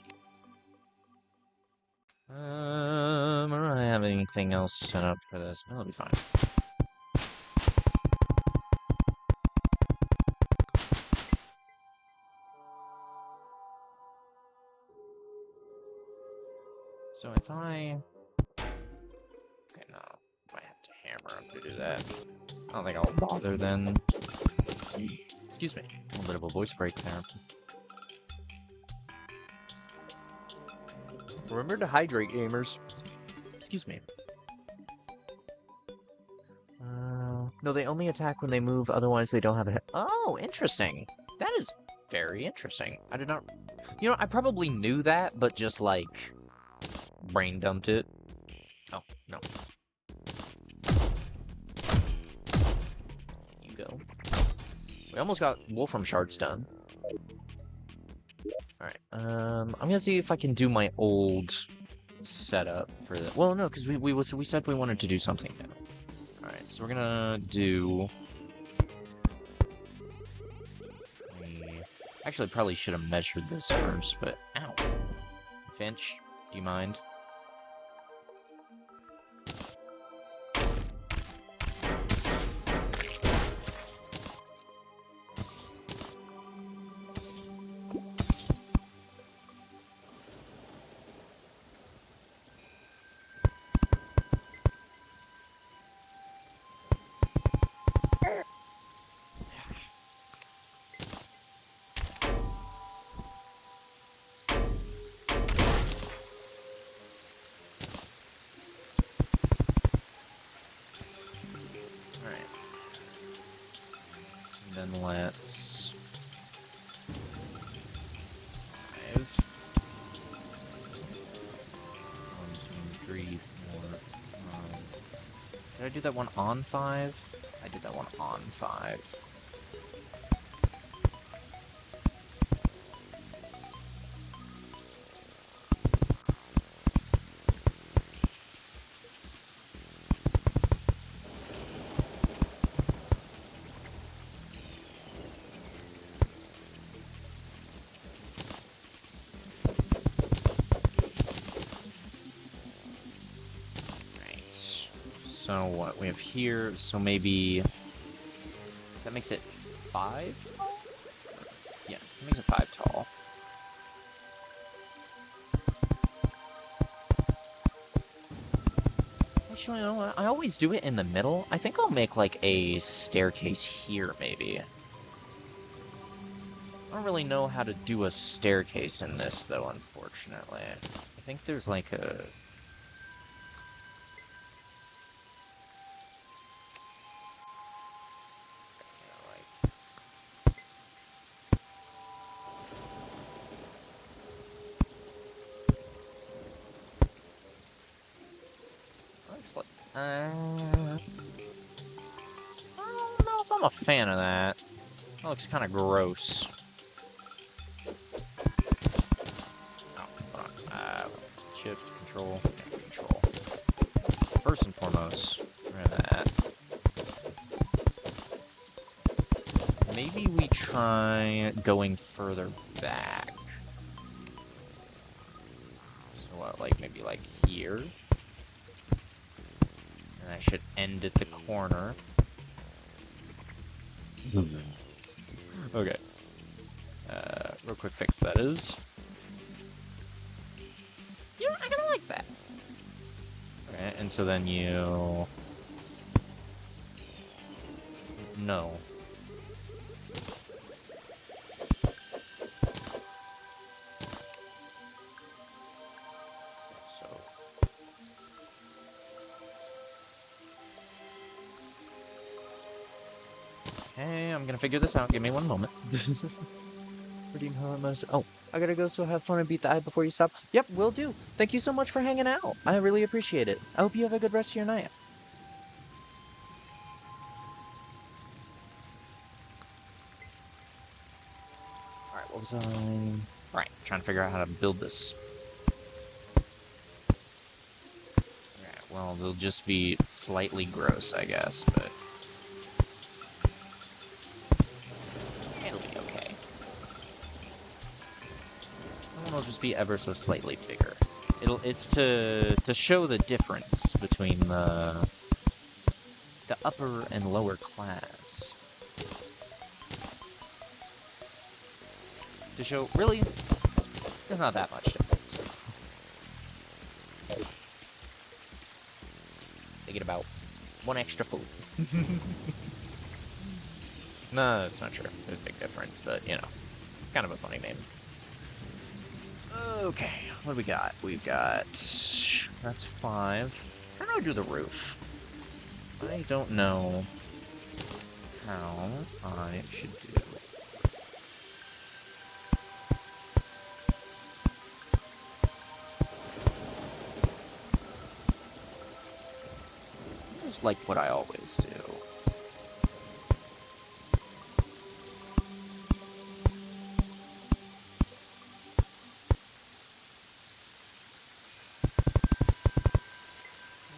I don't really have anything else set up for this. That'll be fine. So if I... Okay, no. I have to hammer him to do that. I don't think I'll bother then. Excuse me. A little bit of a voice break there. Remember to hydrate, gamers. Excuse me. No, they only attack when they move, otherwise they don't have a hit. Oh, interesting. That is very interesting. I did not... You know, I probably knew that, but just, like, brain dumped it. Oh, no. You go. We almost got Wolfram Shards done. Alright, I'm gonna see if I can do my old setup for the... Well, no, because we said we wanted to do something now. Alright, so we're gonna do... Actually, probably should have measured this first, but... Ow! Finch, do you mind? Then let's... 5. 1, 2, 3, 4, 5. Did I do that one on 5? I did that one on 5. So what we have here, so maybe... That makes it 5 tall? Yeah, that makes it 5 tall. Actually, you know what? I always do it in the middle. I think I'll make, like, a staircase here, maybe. I don't really know how to do a staircase in this, though, unfortunately. I think there's, like, a... I don't know if I'm a fan of that. That looks kind of gross. Oh, hold on. Shift, control, control. First and foremost, we're gonna that. Maybe we try going further back. So what, like, maybe like here? And I should end at the corner. Okay. Real quick fix that is. You know, I kinda like that. Okay, and so then you... No. Okay, I'm gonna figure this out. Give me one moment. Redeem Helmet. Oh, I gotta go, so have fun and beat the eye before you stop. Yep, will do. Thank you so much for hanging out. I really appreciate it. I hope you have a good rest of your night. Alright, what was I? Right, trying to figure out how to build this. Alright, well, they'll just be slightly gross, I guess, but... it'll be okay. And it'll just be ever so slightly bigger. It's to show the difference between the upper and lower class. To show, really, there's not that much difference. They get about one extra food. No, that's not true. There's a big difference, but, you know, kind of a funny name. Okay, what do we got? We've got... that's 5. How do I do the roof? I don't know how I should do it. Just like what I always do.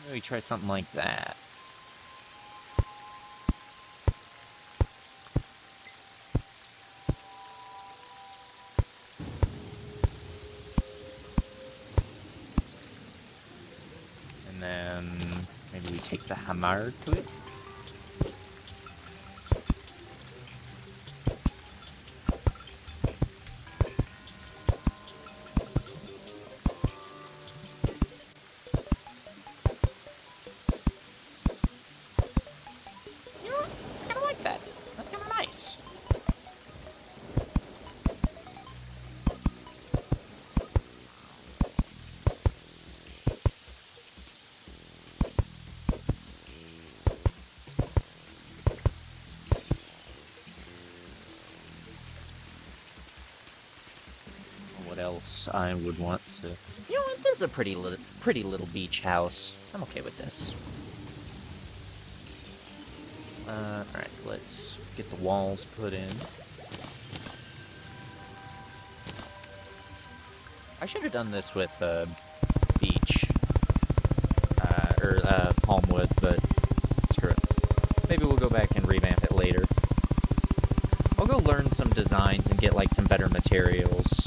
Maybe try something like that. And then maybe we take the hammer to it. You know what? I kinda like that. That's kinda nice. What else I would want to... you know what? This is a pretty little beach house. I'm okay with this. Alright, let's get the walls put in. I should have done this with, beach. Palm wood, but screw it. Maybe we'll go back and revamp it later. I'll go learn some designs and get, like, some better materials.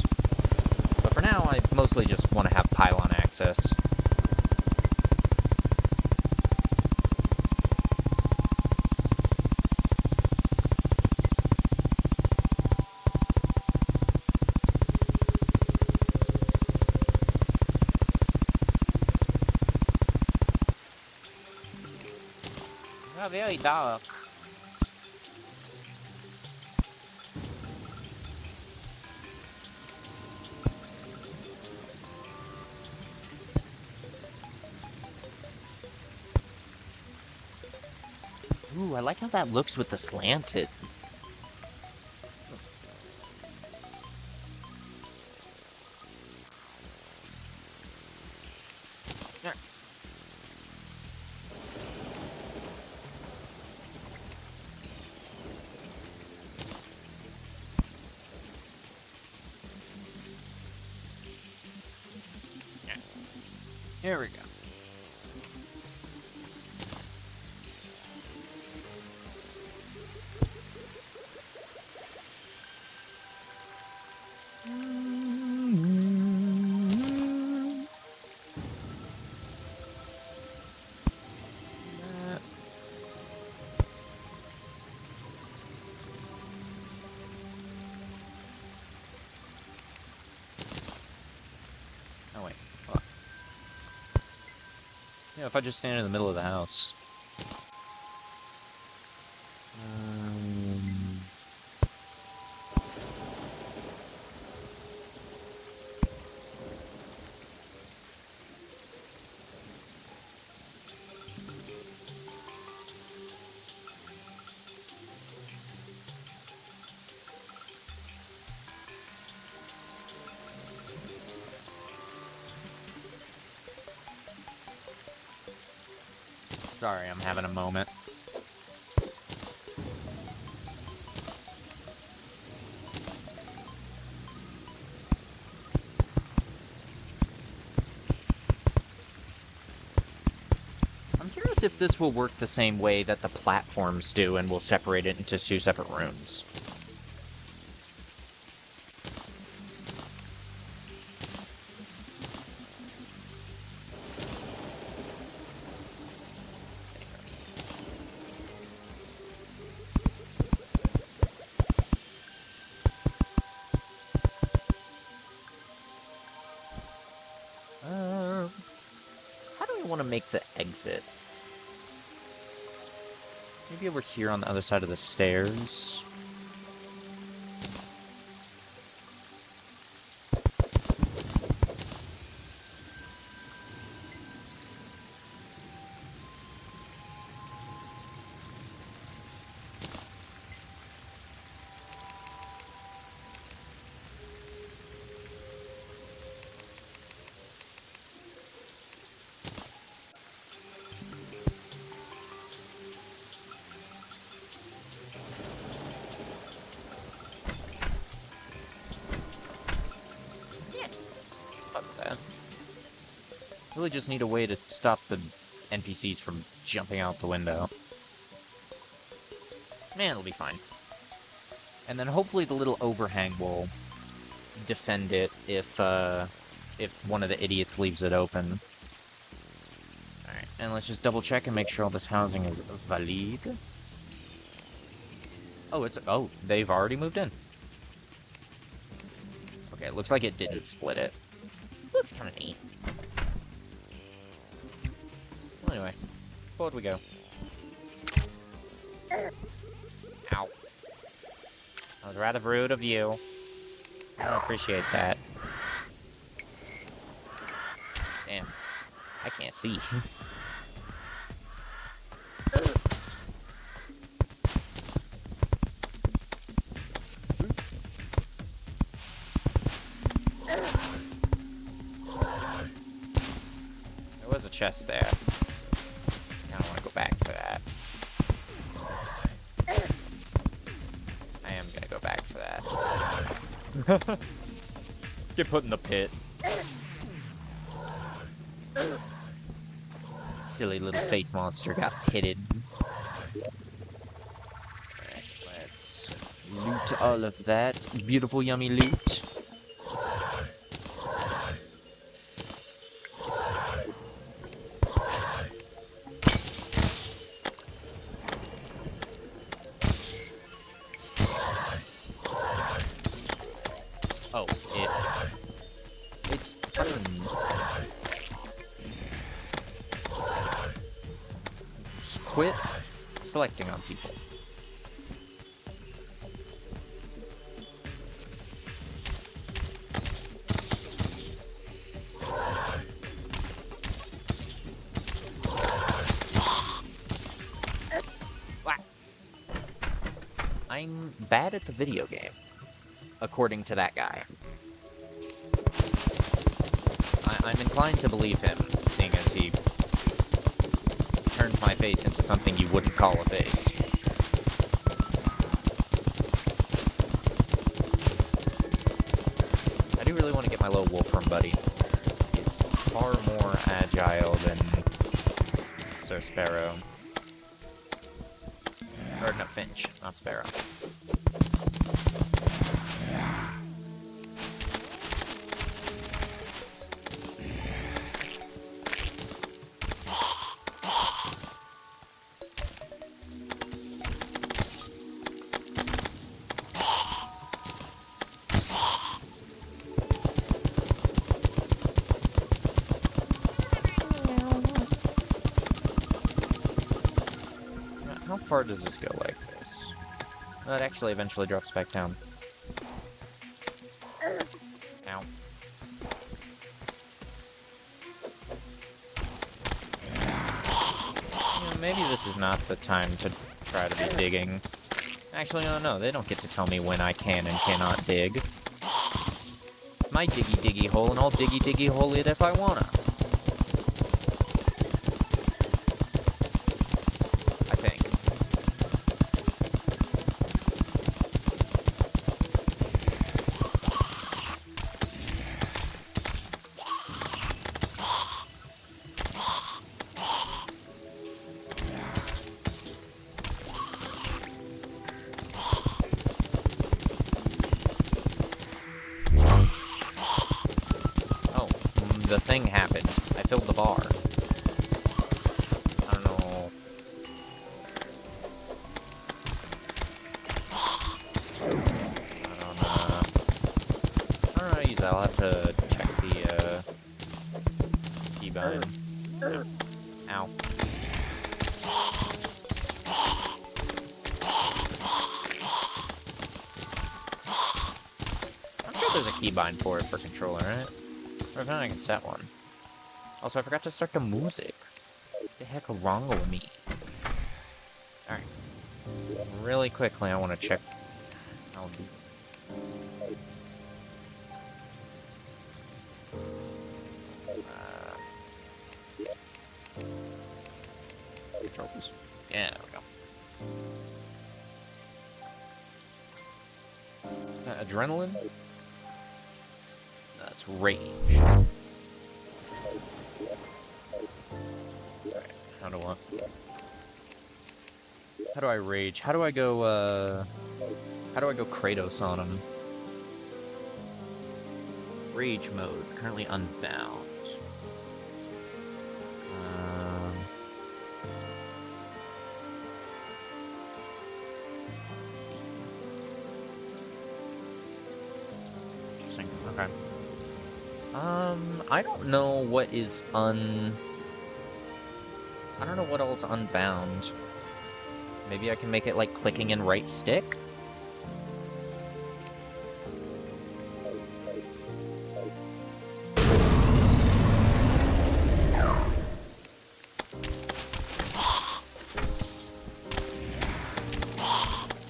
But for now, I mostly just want to have pylon access. Oh, very dark. Ooh, I like how that looks with the slanted. Here we go. Oh wait, hold on. Yeah, if I just stand in the middle of the house. Sorry, I'm having a moment. curious if this will work the same way that the platforms do and will separate it into 2 separate rooms. How do I want to make the exit? Maybe over here on the other side of the stairs. Really just need a way to stop the NPCs from jumping out the window. Man, it'll be fine. And then hopefully the little overhang will defend it if one of the idiots leaves it open. Alright, and let's just double check and make sure all this housing is valid. Oh, they've already moved in. Okay, it looks like it didn't split it. Looks kind of neat. Well, anyway, forward we go. Ow. That was rather rude of you. I don't appreciate that. Damn. I can't see. There was a chest there. I don't want to go back for that. I am gonna go back for that. Get put in the pit. Silly little face monster got pitted. Alright, let's loot all of that. Beautiful, yummy loot. Oh, it's just quit selecting on people. I'm bad at the video game, according to that guy. I'm inclined to believe him, seeing as he turned my face into something you wouldn't call a face. I do really want to get my little Wolfram buddy. He's far more agile than Sir Sparrow. Or no, Finch, not Sparrow. How far does this go like this? Well, it actually eventually drops back down. Ow. Maybe this is not the time to try to be digging. Actually, no, they don't get to tell me when I can and cannot dig. It's my diggy hole, and I'll diggy hole it if I wanna. I think. thing happened. I filled the bar. I don't know. I don't know how to use that. I'll have to check the keybind. Ow. I'm sure there's a keybind for it for controller, right? Or if not, I can set one. Also, I forgot to start the music. What the heck is wrong with me? Alright. Really quickly, I want to check how to... Controls. Yeah, there we go. Is that adrenaline? That's rage. Alright, how do I rage? How do I go Kratos on him? Rage mode, currently unbound. Interesting, okay. I don't know what is I don't know what else unbound. Maybe I can make it like clicking in right stick?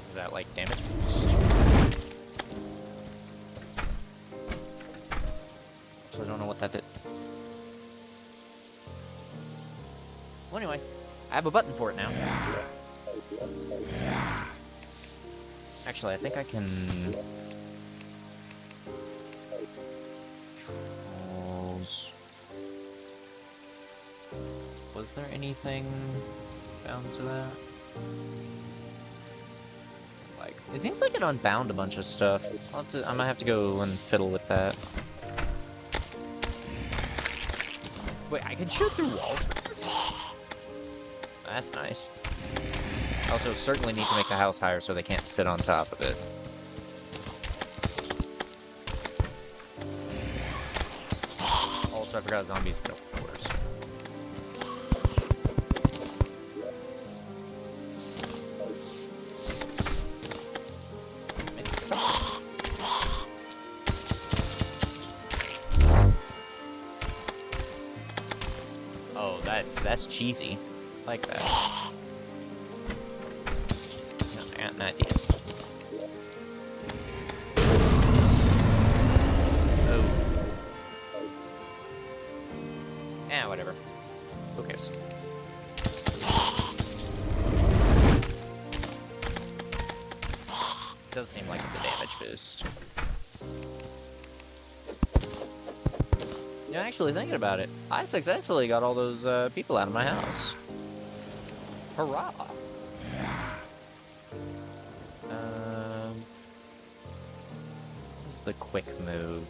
Is that like damage boost? So I don't know what that did. Well, anyway, I have a button for it now. Actually, I think I can... Controls... Was there anything bound to that? Like, it seems like it unbound a bunch of stuff. I might have to go and fiddle with that. Wait, I can shoot through walls with this? That's nice. Also, certainly need to make the house higher so they can't sit on top of it. Also, I forgot zombies built doors. Oh, that's cheesy. I like that. No, I got an idea. Oh. Eh, whatever. Who cares? Does seem like it's a damage boost. Yeah, actually thinking about it, I successfully got all those people out of my house. Hurrah! What's the quick move?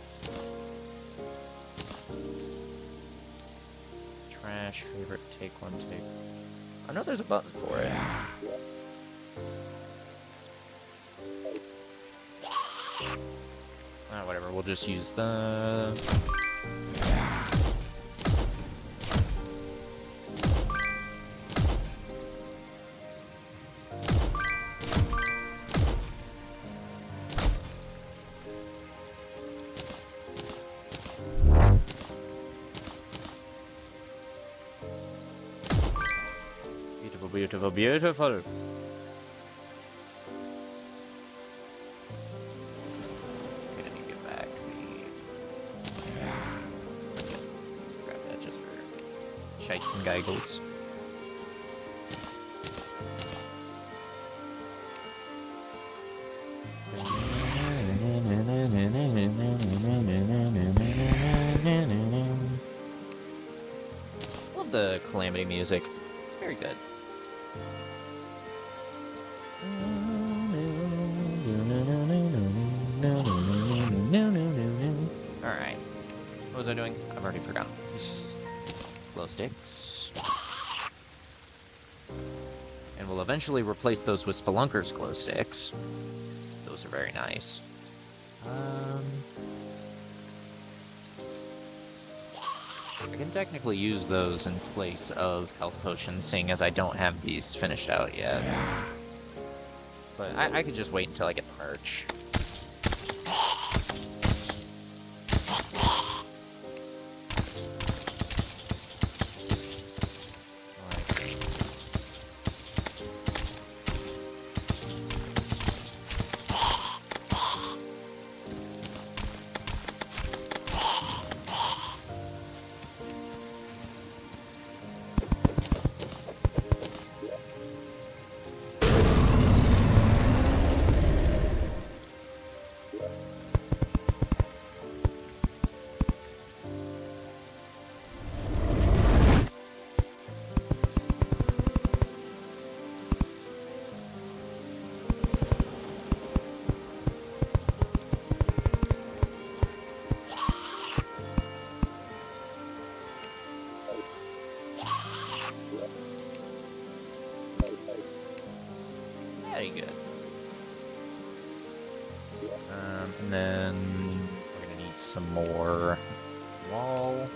Trash, favorite, take one, take... I know there's a button for it. Whatever, we'll just use the... Beautiful, beautiful, beautiful. Okay, let me get back Let's grab that just for shites and giggles. Love the Calamity music. It's very good. Alright. What was I doing? I I've already forgotten. Glow sticks. And we'll eventually replace those with Spelunker's glow sticks. Those are very nice. I can technically use those in place of health potions, seeing as I don't have these finished out yet. But I could just wait until I get the merch. Very good. And then we're gonna need some more wall.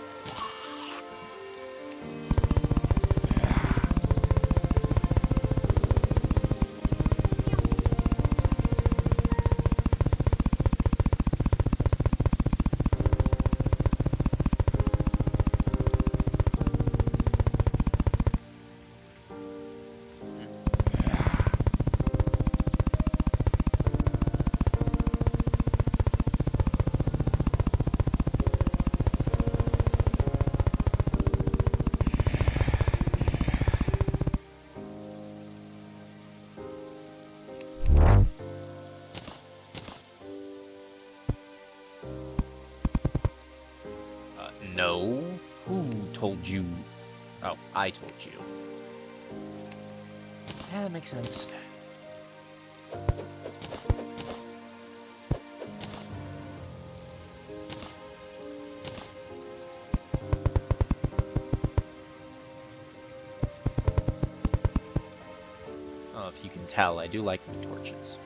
No? Who told you? Oh, I told you. Yeah, that makes sense. Oh, if you can tell, I do like my torches.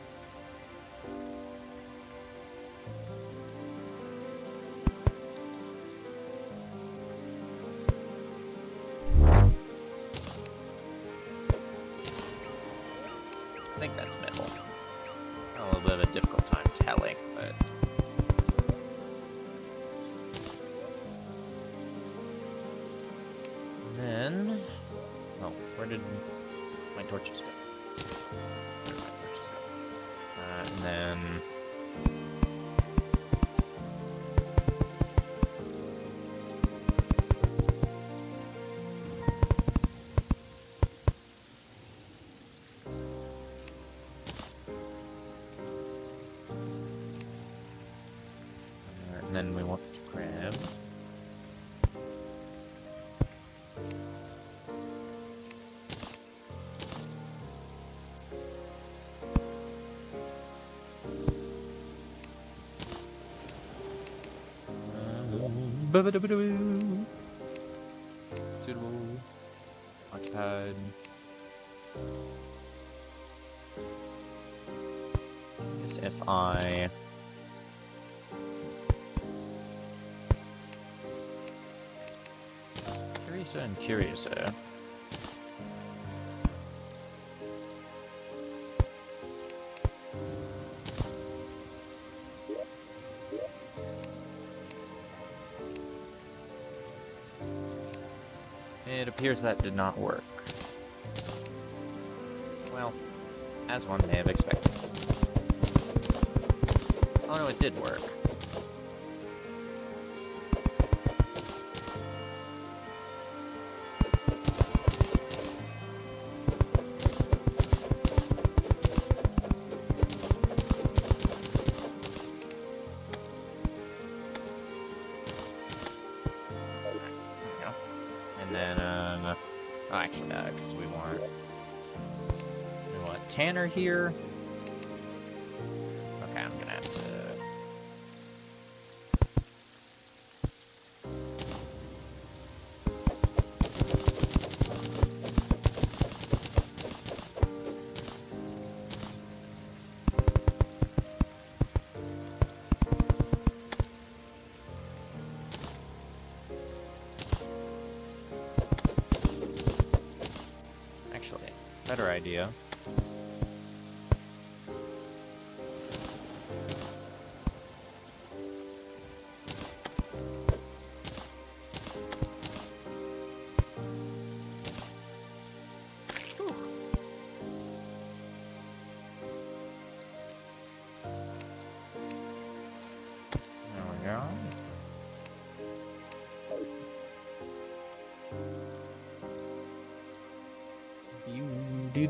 I think that's middle. A little bit of a difficult time telling, but... And then... Oh, where did my torches go? Where did my torches go? And then... And then we want to grab... Suitable. Occupied. I guess if I... Curiosa and Curiosa. It appears that did not work. Well, as one may have expected. Oh no, it did work. And then, oh, actually, because we want Tanner here. Okay, I'm gonna have to... better idea.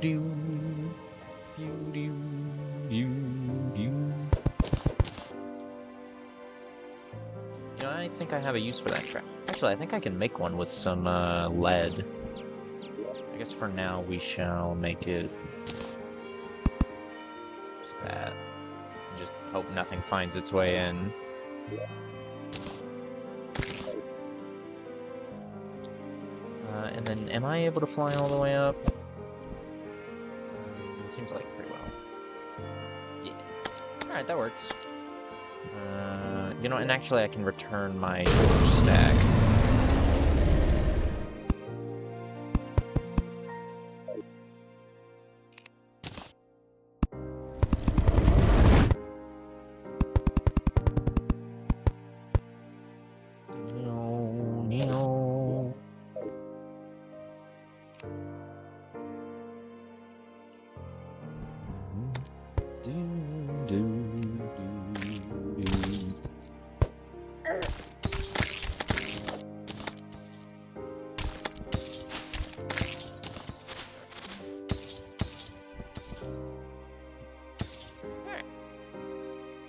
You know, I think I have a use for that trap. Actually, I think I can make one with some lead. I guess for now we shall make it just that. Just hope nothing finds its way in. And then, am I able to fly all the way up? It seems like pretty well. Yeah. Alright, that works. You know, and actually I can return my stack.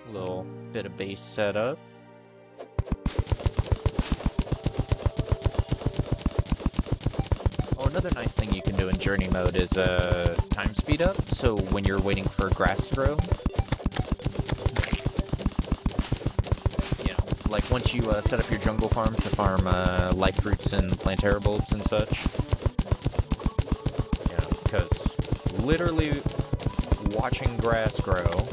Little bit of base setup. Oh, another nice thing you can do in journey mode is time speed up. So when you're waiting for grass to grow, you know, like once you set up your jungle farm to farm life fruits and plantaire bulbs and such, you know, because literally watching grass grow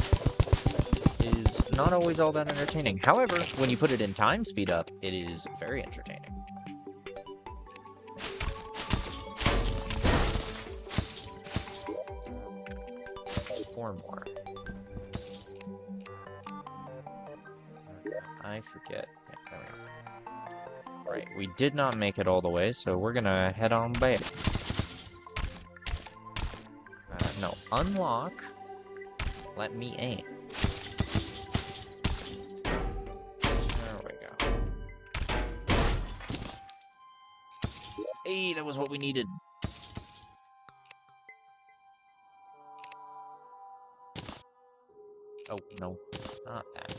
is not always all that entertaining. However, when you put it in time speed up, it is very entertaining. Four more. I forget. Yeah, there we go. Right, we did not make it all the way, so we're gonna head on back. No, unlock. Let me aim. There we go. Hey, that was what we needed. Oh, no. Not that.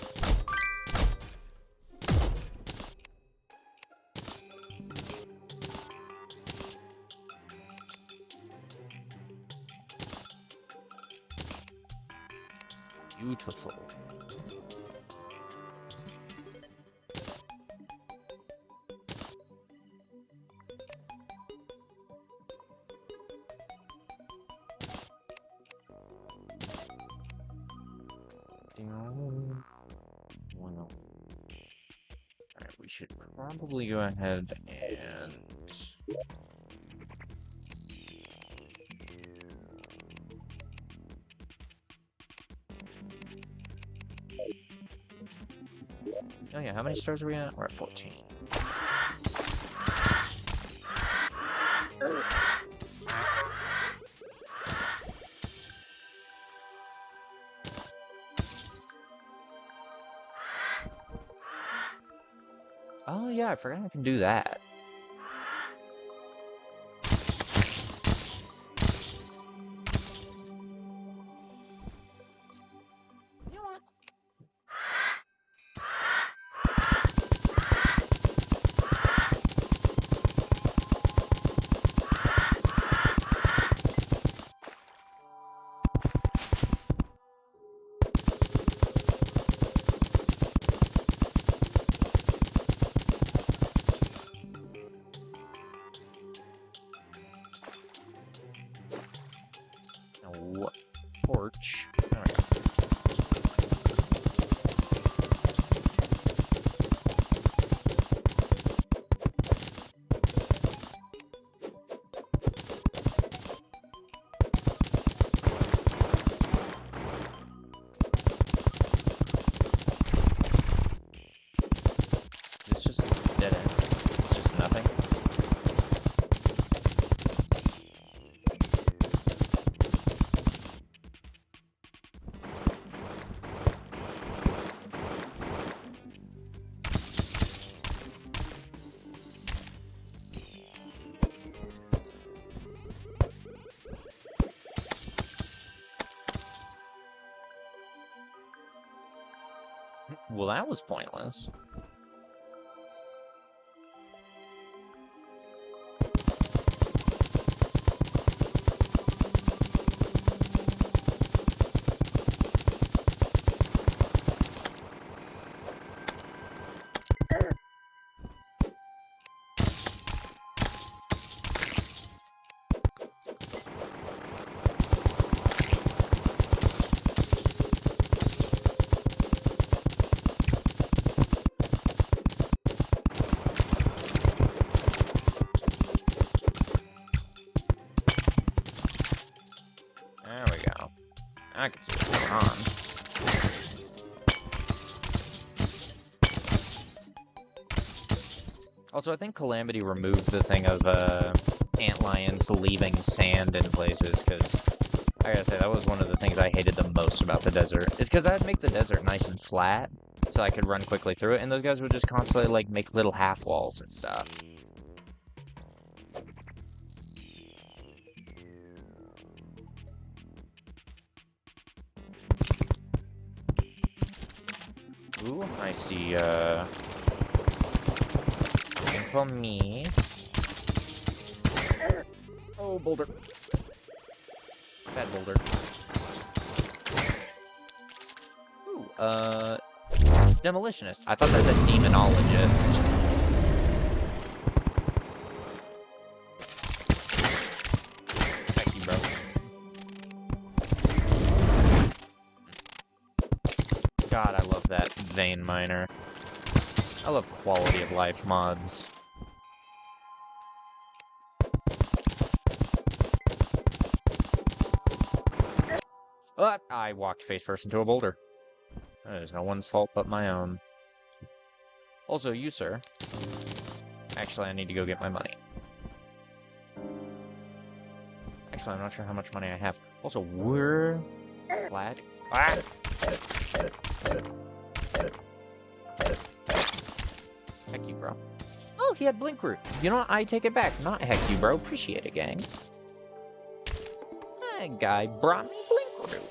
Beautiful. Well, alright, we should probably go ahead and... Oh yeah, how many stars are we at? We're at 14. Oh yeah, I forgot I can do that. You know what? Well, that was pointless. There we go. I can see what's going on. Also, I think Calamity removed the thing of antlions leaving sand in places, because I gotta say, that was one of the things I hated the most about the desert. Is because I'd make the desert nice and flat, so I could run quickly through it, and those guys would just constantly, like, make little half walls and stuff. Ooh, I see, something for me. Oh, boulder. Bad boulder. Ooh, demolitionist. I thought that said demonologist. Thank you, bro. God, I love that vein miner. I love quality of life mods. I walked face first into a boulder. That is no one's fault but my own. Also, you, sir. Actually, I need to go get my money. Actually, I'm not sure how much money I have. Also, we're flat. Ah! Heck you, bro. Oh, he had blink root. You know what? I take it back. Not heck you, bro. Appreciate it, gang. That guy brought me blink root.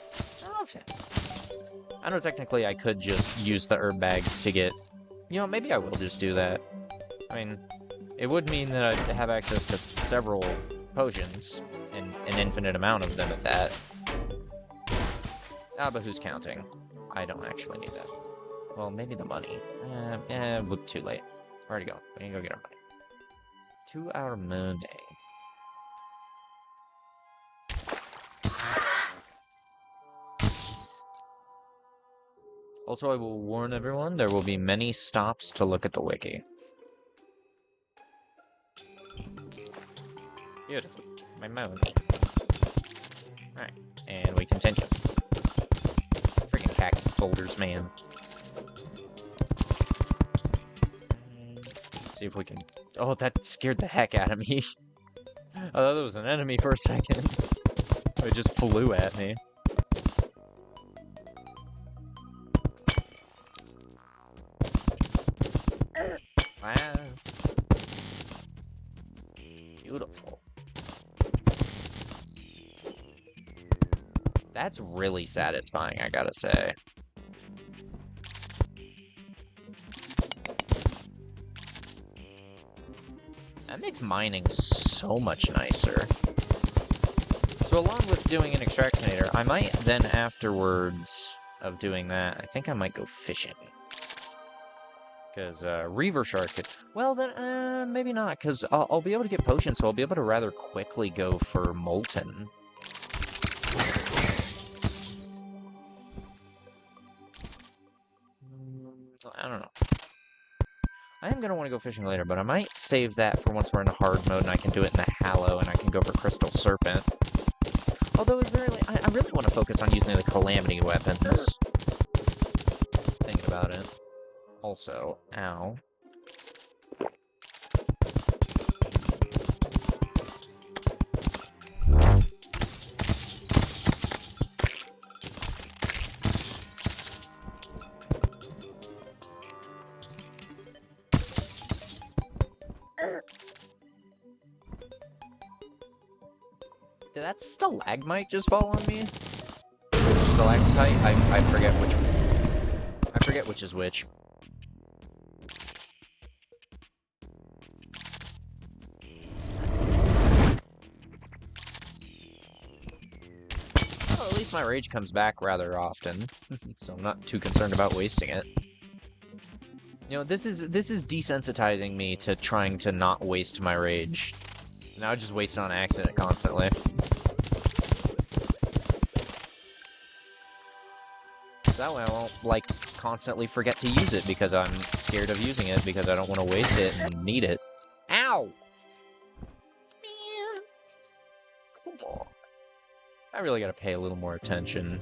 I love him. I know technically I could just use the herb bags to get... You know, maybe I will just do that. I mean, it would mean that I'd have access to several potions, and an infinite amount of them at that. Ah, but who's counting? I don't actually need that. Well, maybe the money. Too late. Where'd it go? We need to go get our money. 2 hour moon day. Also, I will warn everyone, there will be many stops to look at the wiki. Beautiful. My moon. Alright, and we continue. Freaking cactus boulders, man. See if we can... Oh, that scared the heck out of me. I thought it was an enemy for a second. It just flew at me. Wow. Beautiful. That's really satisfying, I gotta say. That makes mining so much nicer. So along with doing an extractinator, I might then afterwards of doing that, I think I might go fishing. Because Reaver Shark could... Well, then, maybe not, because I'll be able to get potions, so I'll be able to rather quickly go for Molten. I don't know. I am going to want to go fishing later, but I might save that for once we're in a hard mode and I can do it in the Hallow and I can go for Crystal Serpent. Although, I really want to focus on using the Calamity weapons. Thinking about it. Also, ow. Did that stalagmite just fall on me? Stalactite? I forget which one. I forget which is which. Well, at least my rage comes back rather often, so I'm not too concerned about wasting it. You know, this is desensitizing me to trying to not waste my rage. Now I just waste it on accident constantly. That way I won't, like, constantly forget to use it because I'm scared of using it because I don't want to waste it and need it. Ow! Man! Come on. I really gotta pay a little more attention.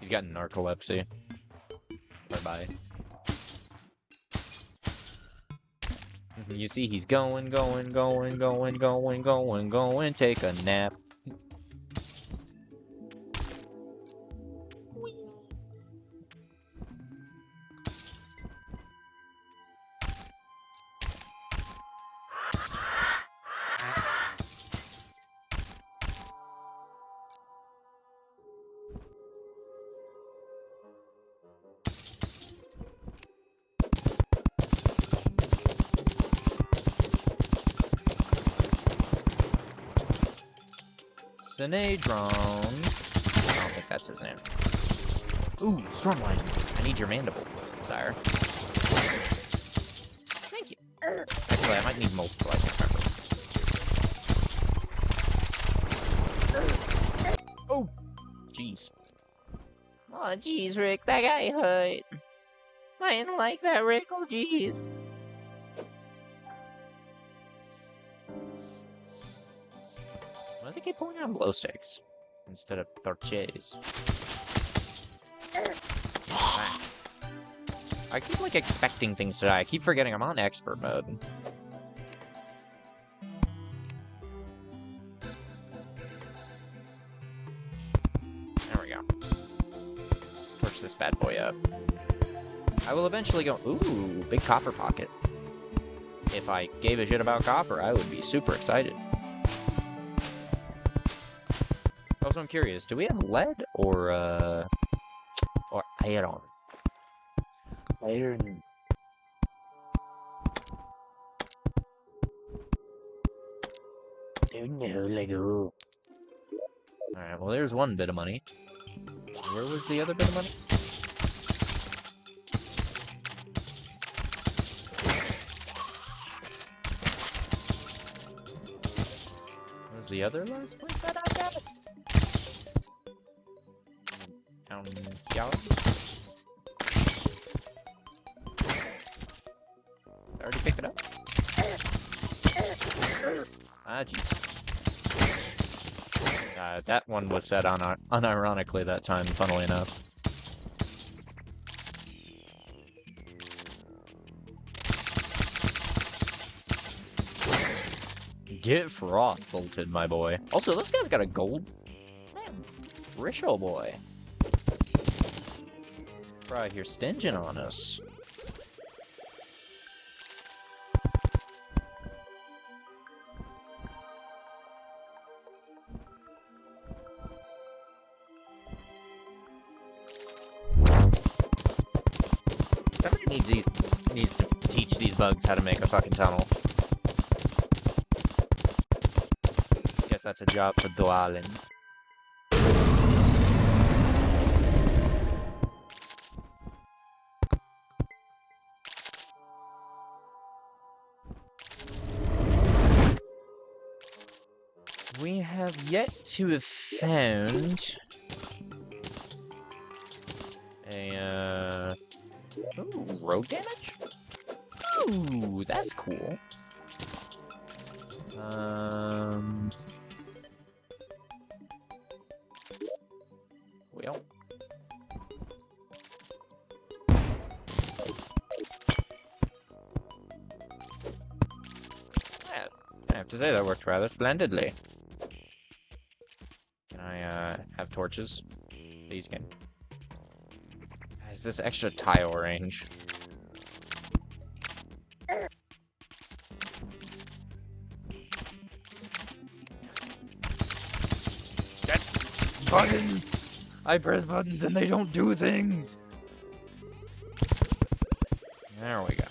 He's got narcolepsy. Bye-bye. You see, he's going, take a nap. Sinedron. I don't think that's his name. Ooh, Stormlight. I need your mandible, sire. Thank you. Actually, I might need multiple, I can't remember. Oh! Jeez. Oh, jeez, Rick, that guy hurt. I didn't like that, Rick. Oh, jeez. Why does he keep pulling out glow sticks instead of torches? I keep, like, expecting things to die. I keep forgetting I'm on expert mode. There we go. Let's torch this bad boy up. I will eventually go... Ooh, big copper pocket. If I gave a shit about copper, I would be super excited. Also, I'm curious, do we have lead or iron? Iron. Don't know, Lego. Alright, well, there's one bit of money. Where was the other bit of money? What was the other last place that I got it? Down here. I already picked it up. Ah, jeez. That one was said unironically that time, funnily enough. Get frost bolted, my boy. Also, this guy's got a gold. Man, rich old boy. Right here, stinging on us. Somebody needs to teach these bugs how to make a fucking tunnel. Guess that's a job for Dwalin. We have yet to have found a, ooh, road damage? Ooh, that's cool. Well. Yeah, I have to say that worked rather splendidly. Can I, have torches? These can. Is this extra tile range? buttons! I press buttons and they don't do things! There we go.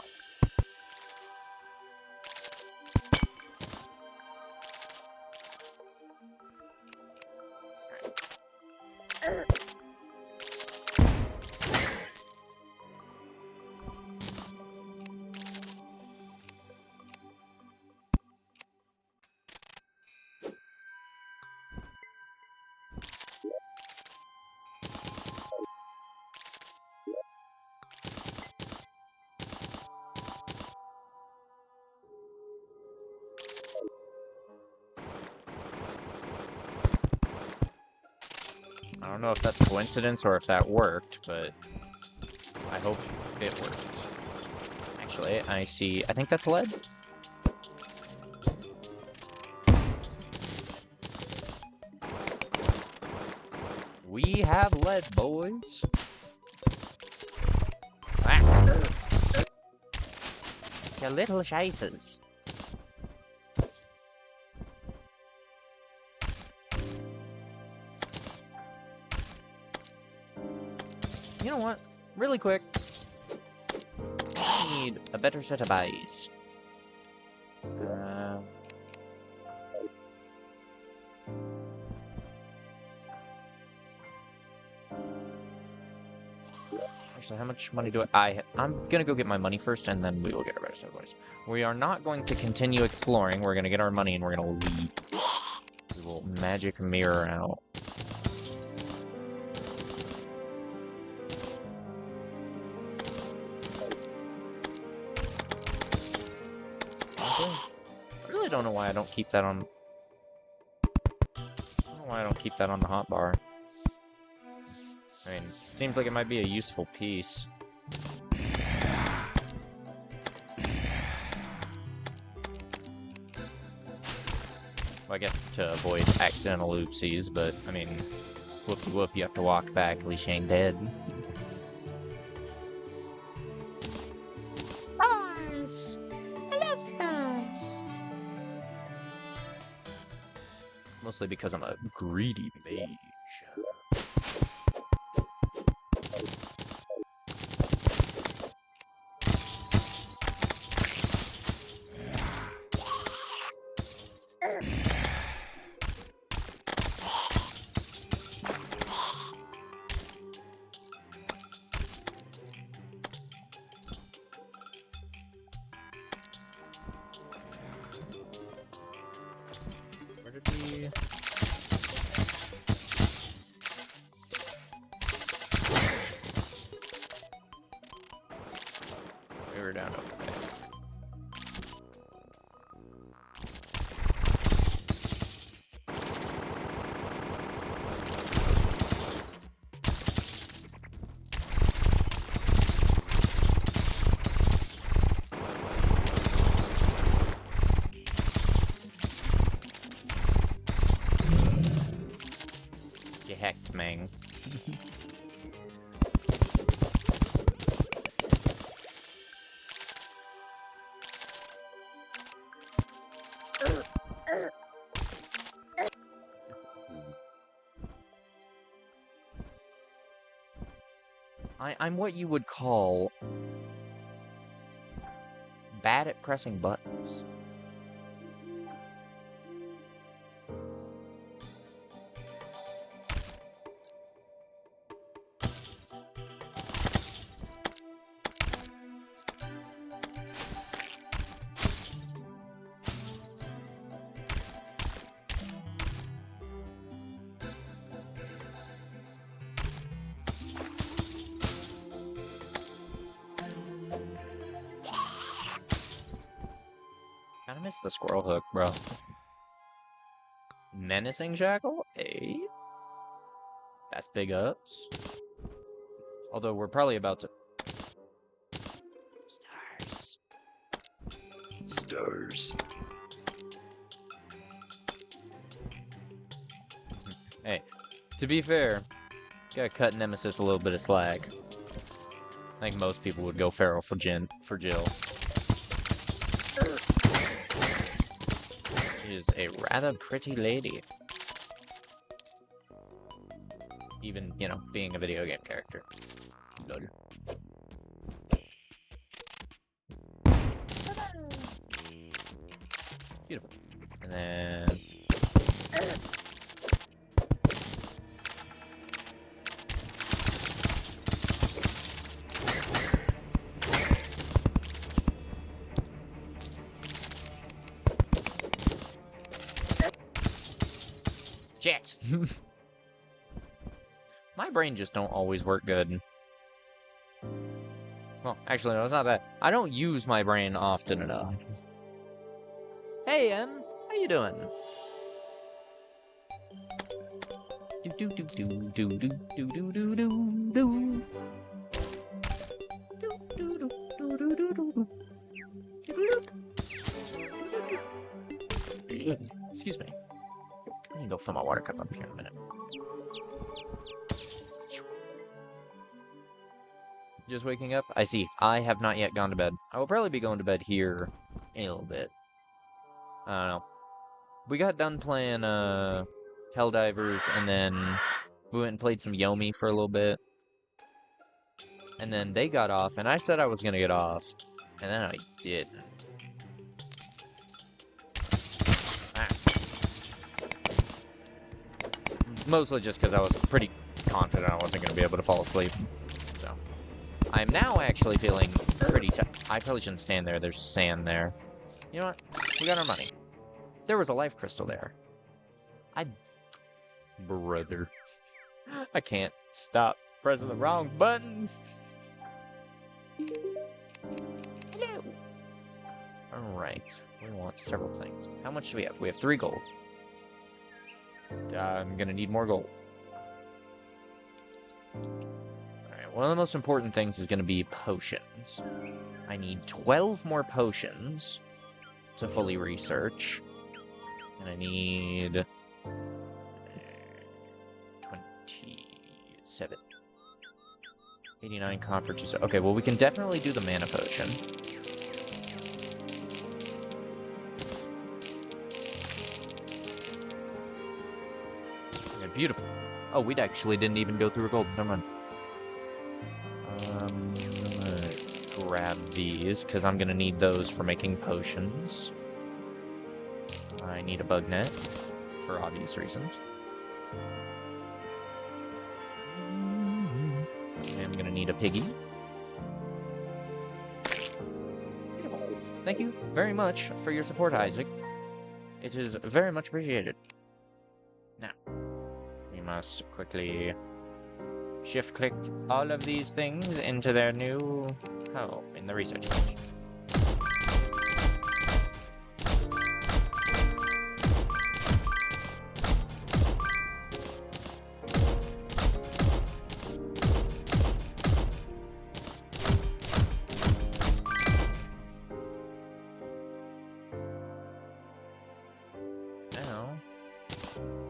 I don't know if that's a coincidence or if that worked, but I hope it worked. Actually, I think that's lead. We have lead, boys. Ah. You little shysers. You know what? Really quick. I need a better set of eyes. Actually, how much money do I'm gonna go get my money first, and then we will get a better set of eyes. We are not going to continue exploring. We're gonna get our money, and we're gonna leave. We will magic mirror out. I really don't know why I don't keep that on. I don't know why I don't keep that on the hotbar. I mean, it seems like it might be a useful piece. Well, I guess to avoid accidental oopsies, but I mean, whoop-de-whoop, you have to walk back, at least you ain't dead. Stars! I love stars! Mostly because I'm a greedy mage. We were down over there. You hecked, man. I'm what you would call bad at pressing buttons. I miss the squirrel hook, bro. Menacing Shackle? Hey. That's big ups. Although we're probably about to... Stars. Stars. Hey, to be fair, gotta cut Nemesis a little bit of slack. I think most people would go feral for Jill. She is a rather pretty lady. Even, you know, being a video game character. Lol. Beautiful. And then... Jet! My brain just don't always work good. Well, actually, no, it's not that. I don't use my brain often enough. Hey, Em, how you doing? Do do do do do do do do do do do. Excuse me. I need to go fill my water cup up here in a minute. Just waking up? I see. I have not yet gone to bed. I will probably be going to bed here in a little bit. I don't know. We got done playing Helldivers, and then we went and played some Yomi for a little bit. And then they got off, and I said I was going to get off. And then I didn't. Mostly just because I was pretty confident I wasn't going to be able to fall asleep. So, I'm now actually feeling pretty I probably shouldn't stand there. There's sand there. You know what? We got our money. There was a life crystal there. Brother. I can't stop pressing the wrong buttons. Hello. Alright. We want several things. How much do we have? We have 3 gold. I'm gonna need more gold. Alright, one of the most important things is gonna be potions. I need 12 more potions to fully research. And I need 27. 89 copper. Okay, well, we can definitely do the mana potion. Yeah, beautiful. Oh, we actually didn't even go through a gold. Never mind. I'm gonna grab these, because I'm gonna need those for making potions. I need a bug net, for obvious reasons. I'm gonna need a piggy. Beautiful. Thank you very much for your support, Isaac. It is very much appreciated. Now, we must quickly shift-click all of these things into their new home in the research page.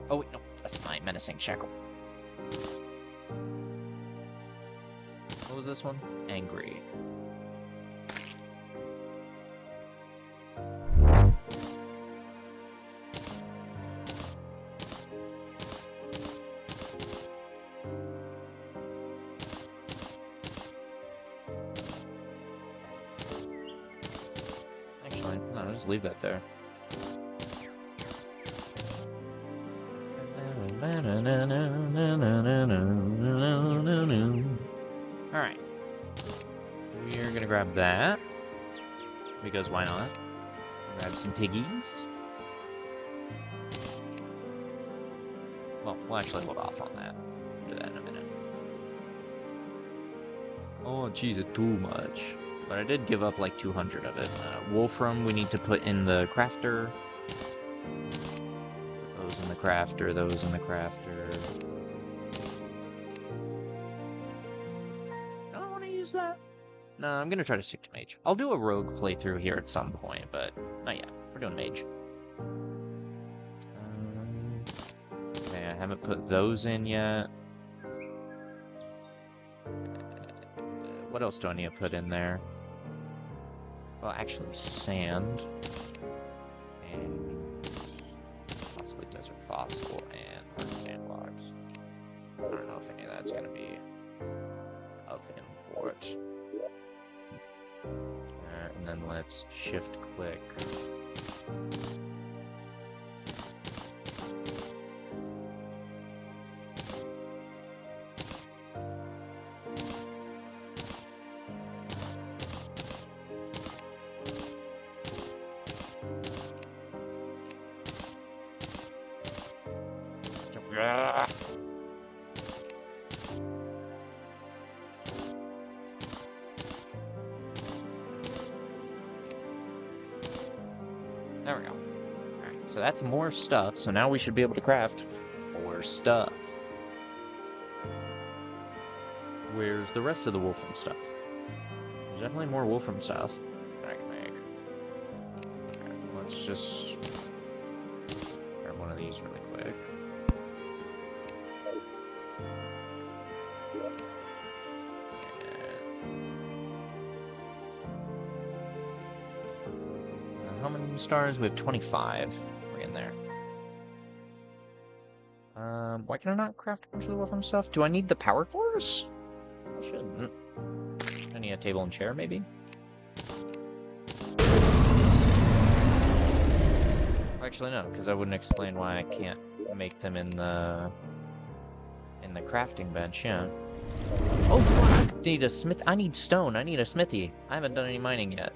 Oh, wait, no, that's my menacing shackle. What was this one? Angry. Actually, no, I'll just leave that there. Alright. We're gonna grab that. Because why not? Grab some piggies. Well, we'll actually hold off on that. Do that in a minute. Oh, geez, it's too much. But I did give up like 200 of it. Wolfram, we need to put in the crafter. Those in the crafter, those in the crafter. Do I want to use that? No, I'm gonna try to stick to mage. I'll do a rogue playthrough here at some point, but not yet. We're doing mage. Okay, I haven't put those in yet. What else do I need to put in there? Well, actually, sand. And possibly desert fossil and hard sand blocks. I don't know if any of that's gonna be of import. And then let's shift click. There we go. Alright, so that's more stuff, so now we should be able to craft more stuff. Where's the rest of the Wolfram stuff? There's definitely more Wolfram stuff that I can make. Alright, let's just grab one of these really quick. How many stars? We have 25. We're in there. Why can I not craft a bunch of the Wolfram stuff? Do I need the power cores? I shouldn't. I need a table and chair, maybe? Actually, no, because that wouldn't explain why I can't make them in the crafting bench, yeah. Oh, I need a smith. I need stone. I need a smithy. I haven't done any mining yet.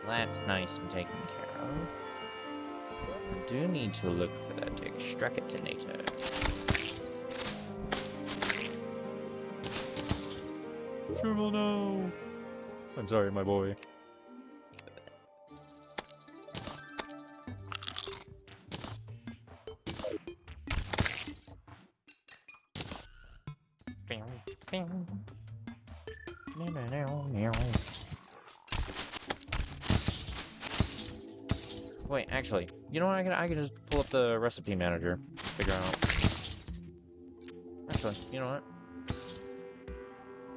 That's nice and taken care of. I do need to look for that extractinator. Sure, no. I'm sorry, my boy. Wait, actually, you know what? I can just pull up the recipe manager, figure out. Actually, you know what?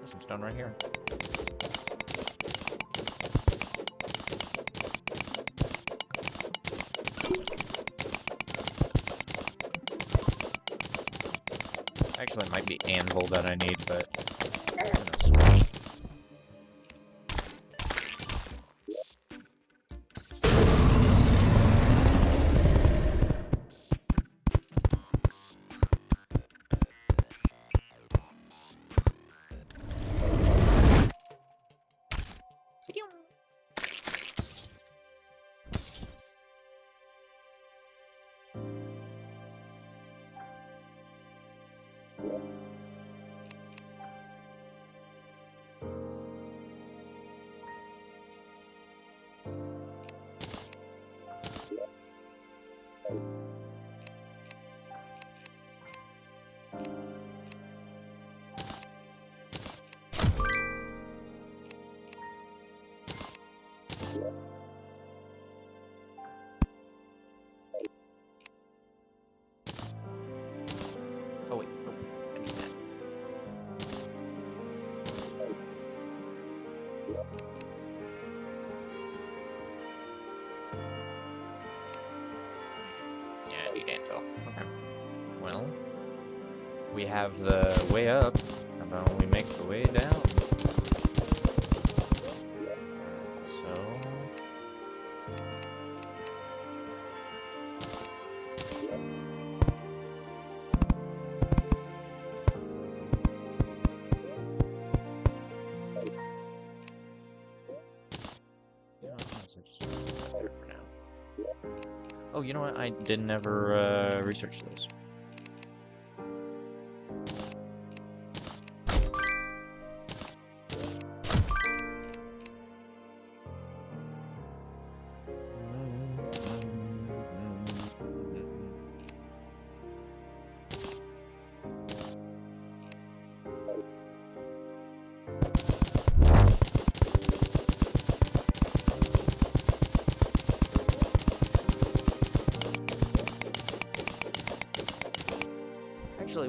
This one's done right here. Actually, it might be anvil that I need, but oh wait, no, I need that. Yeah, I need anvil. Okay. Well, we have the way up. How about we make the way down? Oh, you know what? I did never research this.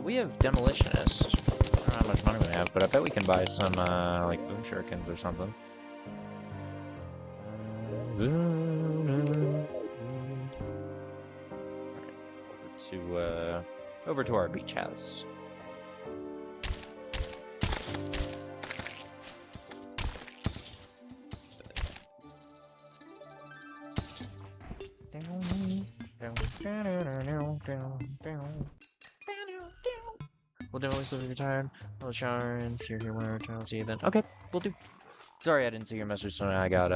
we have Demolitionist. I don't know how much money we have, but I bet we can buy some, like, Boom Shurikens or something. Alright, over to our beach house. We'll definitely still be retired. I'll shower and if you're here when I'll see you then. Okay, we'll do. Sorry I didn't see your message, so I got,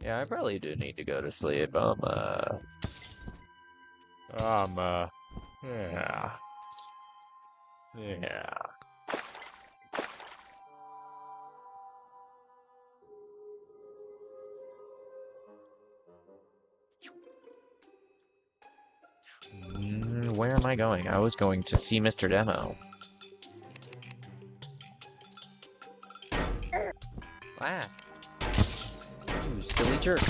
yeah, I probably do need to go to sleep. Yeah. Yeah. Where am I going? I was going to see Mr. Demo. Ah. You silly jerk.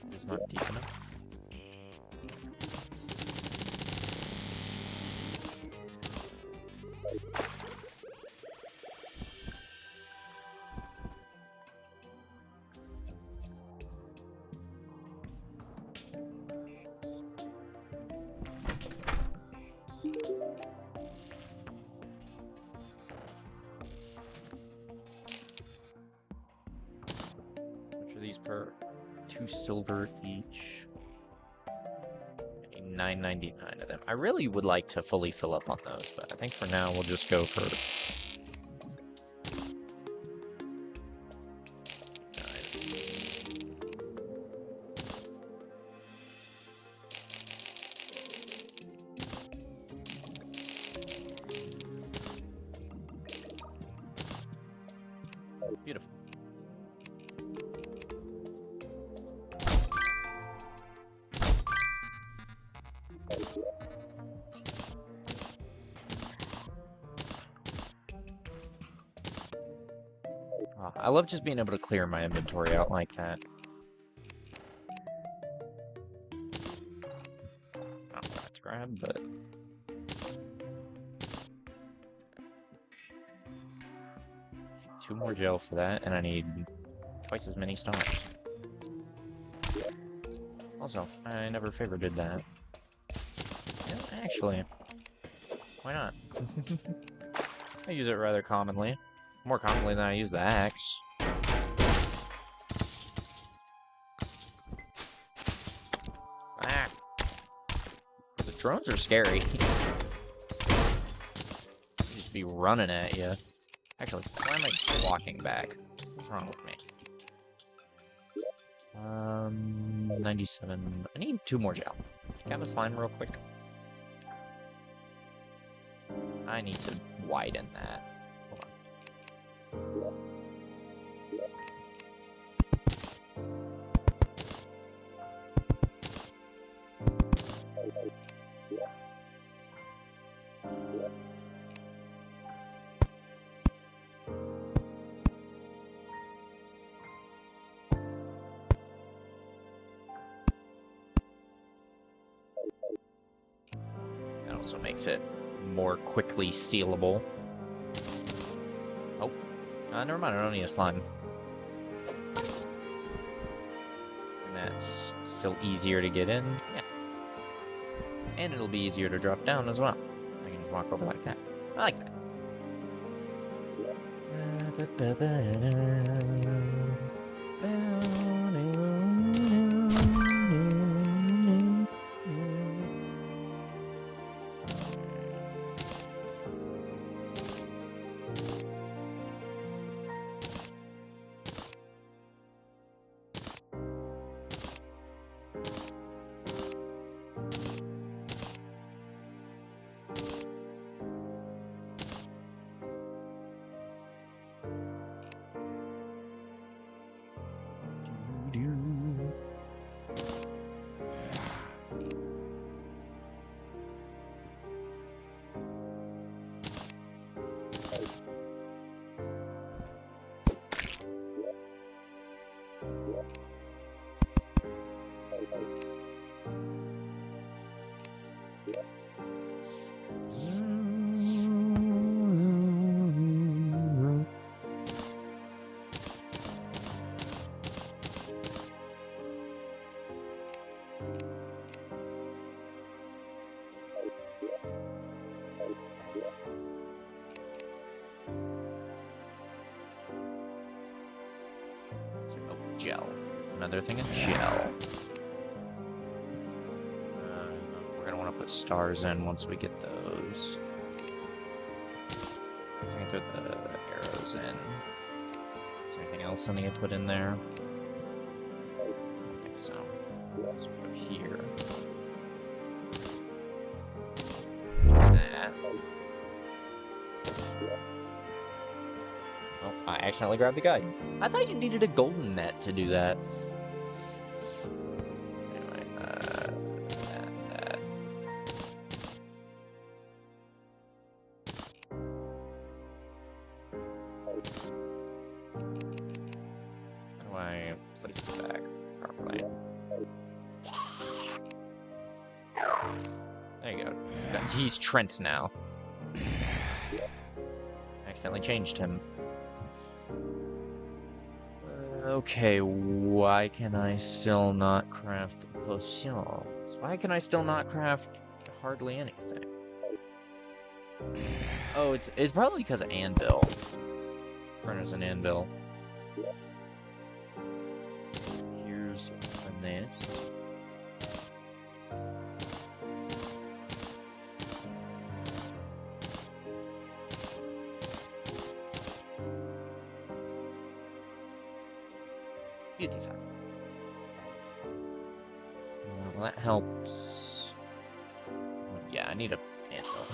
Is this not deep enough? Which are these per 2 silver each? $9.99 of them. I really would like to fully fill up on those, but I think for now we'll just go for beautiful. I love just being able to clear my inventory out like that. Not that to grab, but... Two more gel for that, and I need twice as many stars. Also, I never favorited that. Yeah, actually, why not? I use it rather commonly. More commonly than I use the axe. Ah! The drones are scary. They just be running at you. Actually, why am I walking back? What's wrong with me? 97. I need 2 more gel. Can I have a slime real quick? I need to widen that. Hold on. That also makes it more quickly sealable. Oh, never mind, I don't need a slime. And that's still easier to get in, yeah. And it'll be easier to drop down as well. I can just walk over like that. I like that. Gel. Another thing of gel. We're gonna want to put stars in once we get those. I think I throw the arrows in. Is there anything else I need to put in there? I don't think so. Let's put here. That. Oh, I accidentally grabbed the guy. I thought you needed a golden net to do that. Anyway, that. How do I place it back properly? There you go. He's Trent now. Accidentally changed him. Okay, why can I still not craft potions? Why can I still not craft hardly anything? Oh, it's probably because of anvil. Furnace and anvil. Here's this. Beautiful. Well, that helps. Yeah, I need a anvil.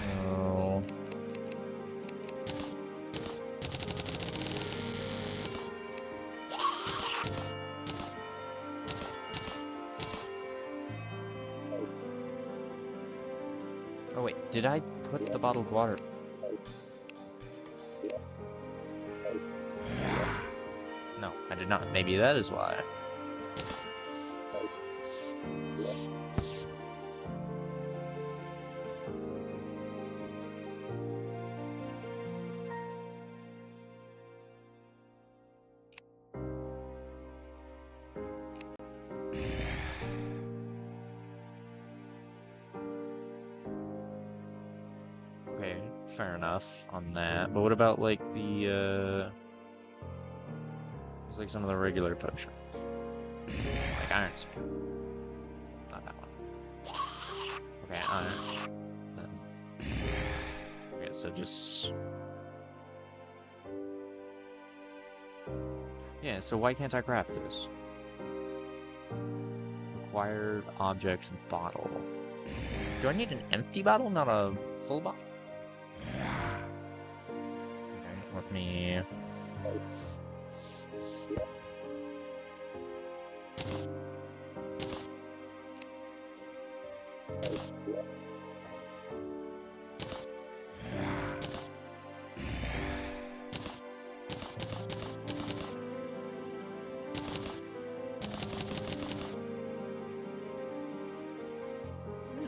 So... Oh wait, did I put the bottled water? No, I did not. Maybe that is why. Okay, fair enough on that. But what about, like, the, it's like some of the regular potions. Like Iron Spear. Not that one. Okay, Iron. Okay, so just... Yeah, so why can't I craft this? Required objects bottle. Do I need an empty bottle, not a full bottle? Okay, let me...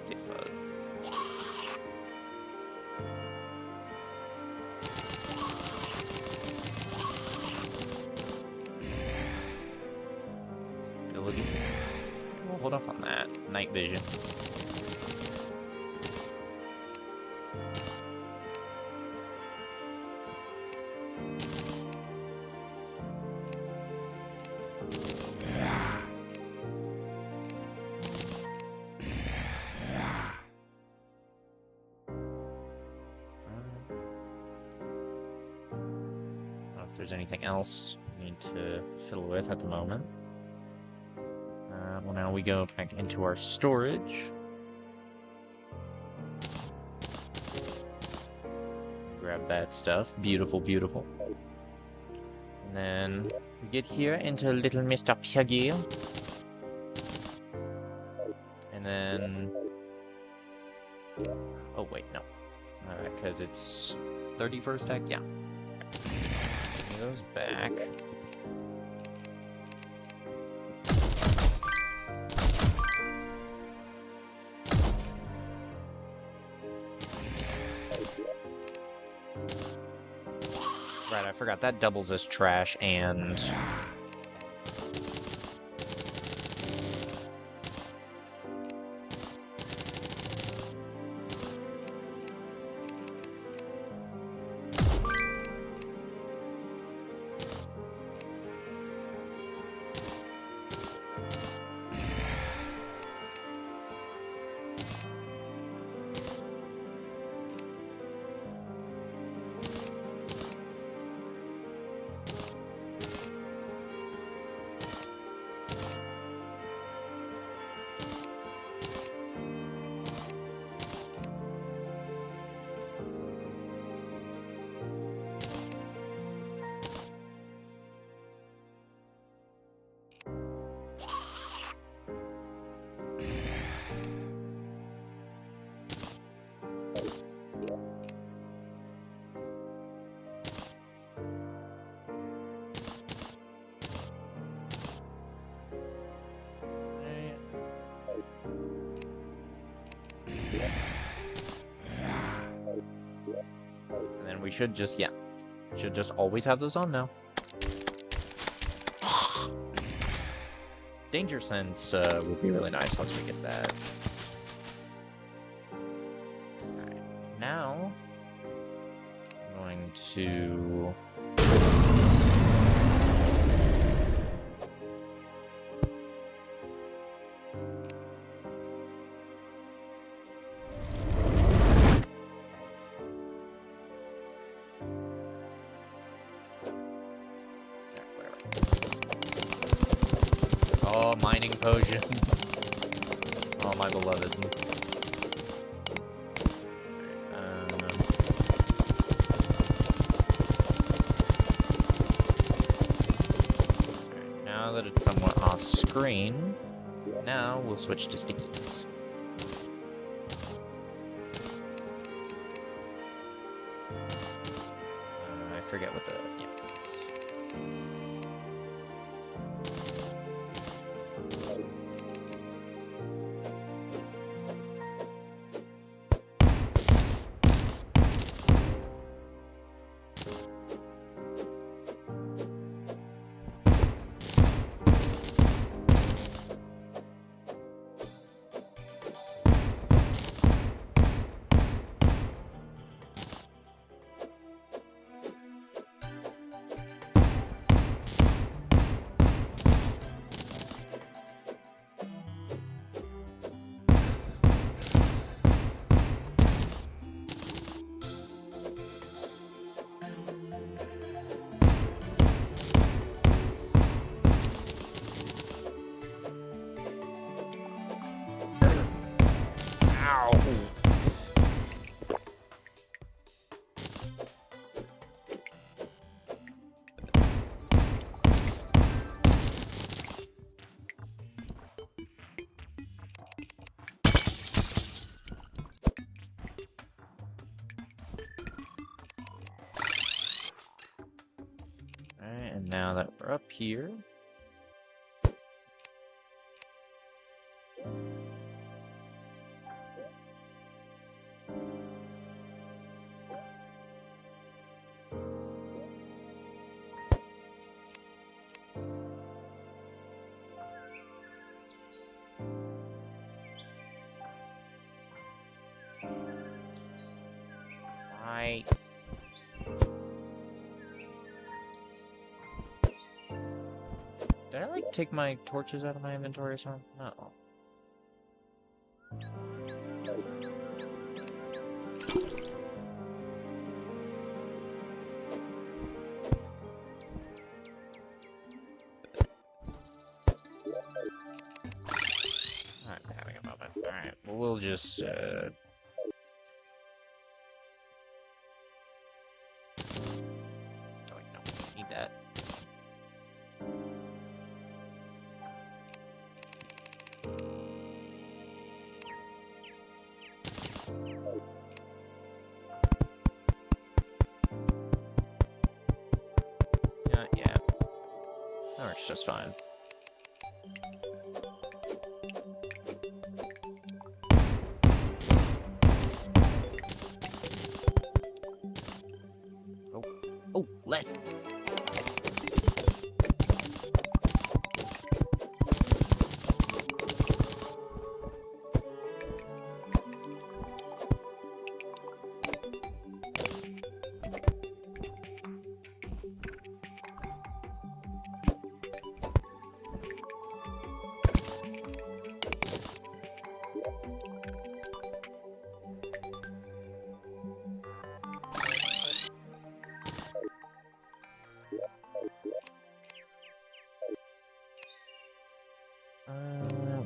Beautiful. Ability. We'll hold off on that. Night vision. If there's anything else we need to fiddle with at the moment. Well, now we go back into our storage. Grab that stuff. Beautiful, beautiful. And then we get here into little Mr. Puggy. And then... Oh, wait, no. Because it's 31st deck? Yeah. Those back. I forgot that doubles as trash and... And then we should just, yeah. Should just always have those on now. Danger Sense would be really nice once we get that. Alright, now I'm going to... Oh, mining potion. Oh, my beloved. Now that it's somewhat off screen, now we'll switch to stickies. I forget what the... yeah. Alright, and now that we're up here... Right. Did I, like, take my torches out of my inventory or something? No. I'm having a moment. Alright, well, we'll just, oh, no, need that. Yeah. That works just fine. Oh, lead.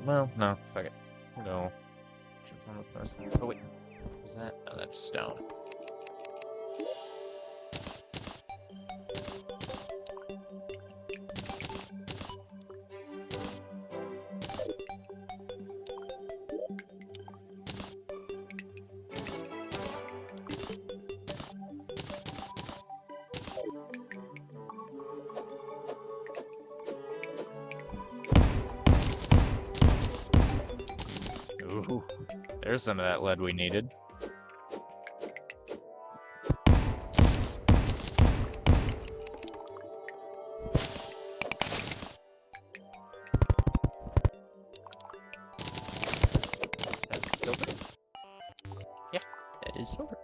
Well, no, fuck it. No. Oh, wait. Is that? Oh, that's stone. Ooh, there's some of that lead we needed. Is that silver? Yeah, that is silver.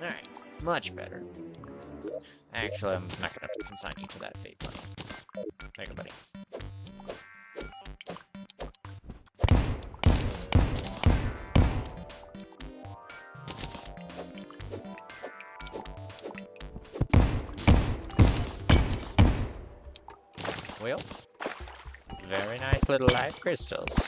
Alright, much better. Actually, I'm not gonna consign you to that fate, buddy. There you go, buddy. Well, very nice little live crystals.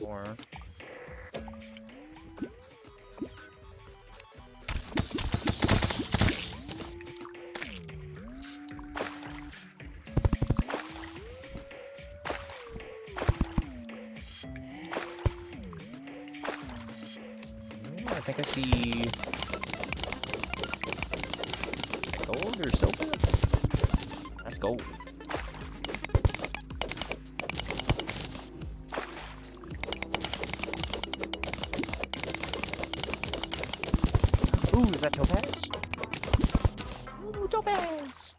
Or I think I see gold or silver. That's gold. Ooh, is that topaz? Ooh, topaz!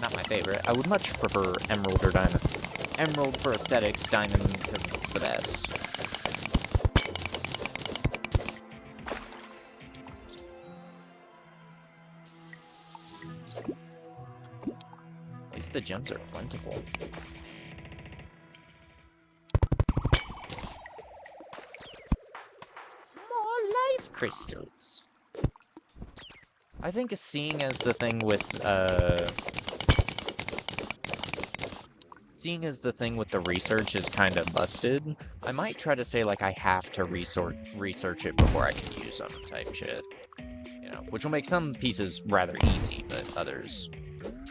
Not my favorite. I would much prefer emerald or diamond. Emerald for aesthetics, diamond because it's the best. At least the gems are plentiful. Crystals. I think seeing as the thing with the research is kind of busted, I might try to say like I have to research it before I can use them type shit. You know, which will make some pieces rather easy, but others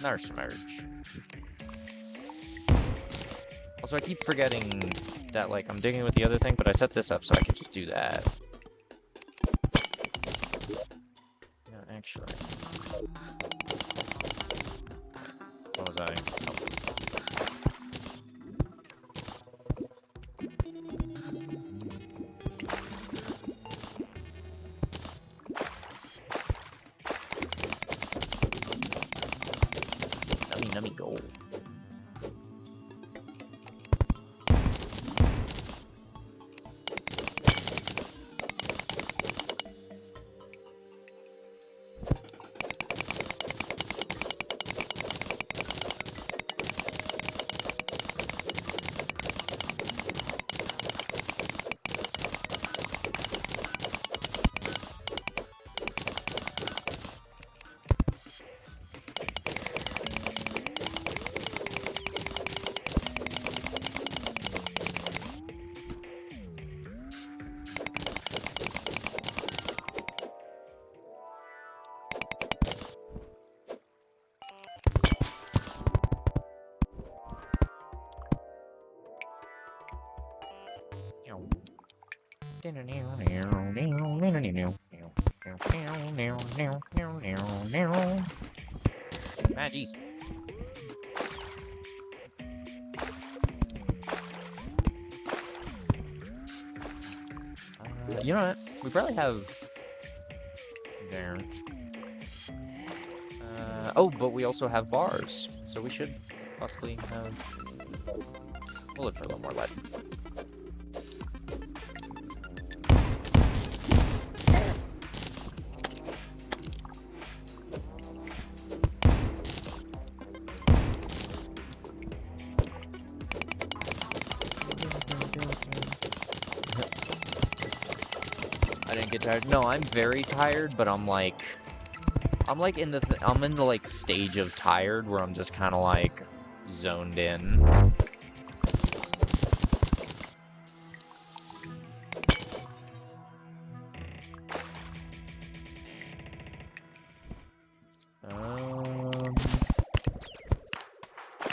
are submerged. Also, I keep forgetting that like I'm digging with the other thing, but I set this up so I can just do that. Actually, what was I? Nummy gold. Ah, jeez. You know what? We probably have... There. Oh, but we also have bars, so we should possibly have... We'll look for a little more lead. I didn't get tired. No, I'm very tired, but I'm like in the I'm in the like stage of tired where I'm just kind of like zoned in.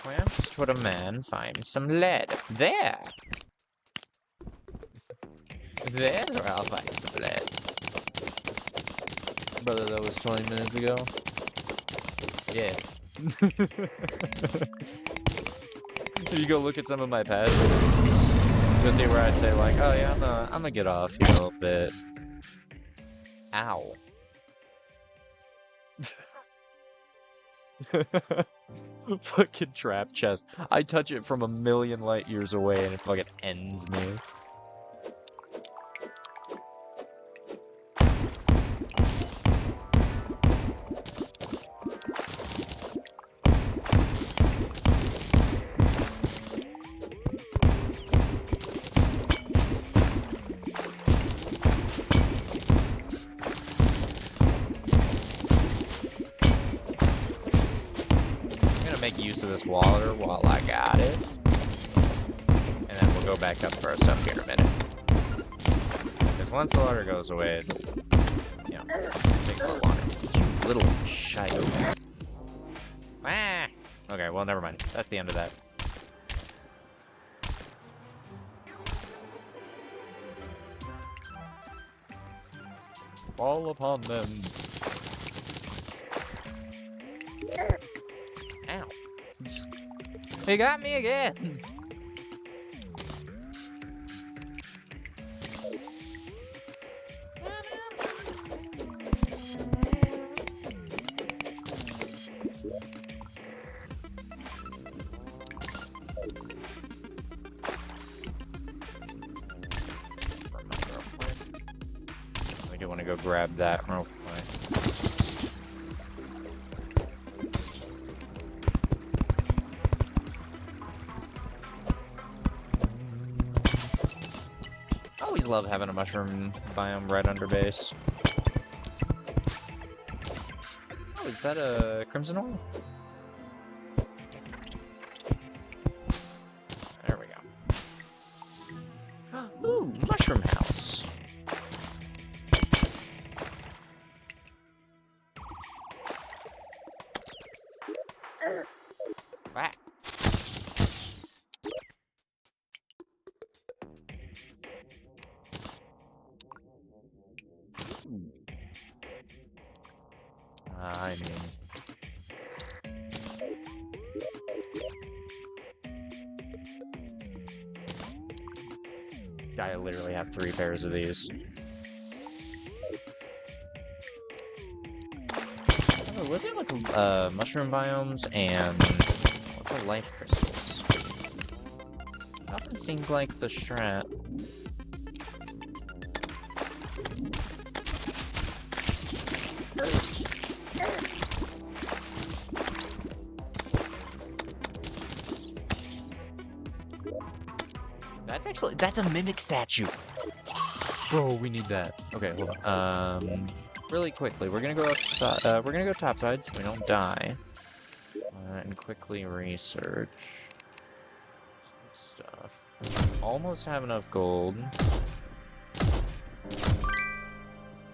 Where just would a man find some lead? There. There's where I'll find some lead. Brother, that was 20 minutes ago. Yeah. You go look at some of my past videos. You'll see where I say like, oh yeah, I'm gonna get off here a little bit. Ow. Fucking trap chest. I touch it from a million light years away and it fucking ends me. Make use of this water while I got it, and then we'll go back up for our stuff here in a minute. Because once the water goes away, it, you know, it takes a little longer. You little shite. Ah! Okay, well, never mind. That's the end of that. Fall upon them. Ow. He got me again. We do want to go grab that real quick. Always love having a mushroom biome right under base. Oh, is that a crimson ore? There we go. Ooh, mushroom house. Wow. I mean... I literally have 3 pairs of these. Oh, what's it with mushroom biomes and... what's a life crystals? Often seems like the strat. That's a mimic statue. Bro, we need that. Okay, hold on. Really quickly, we're gonna go up. We're gonna go topside so we don't die, and quickly research some stuff. Almost have enough gold,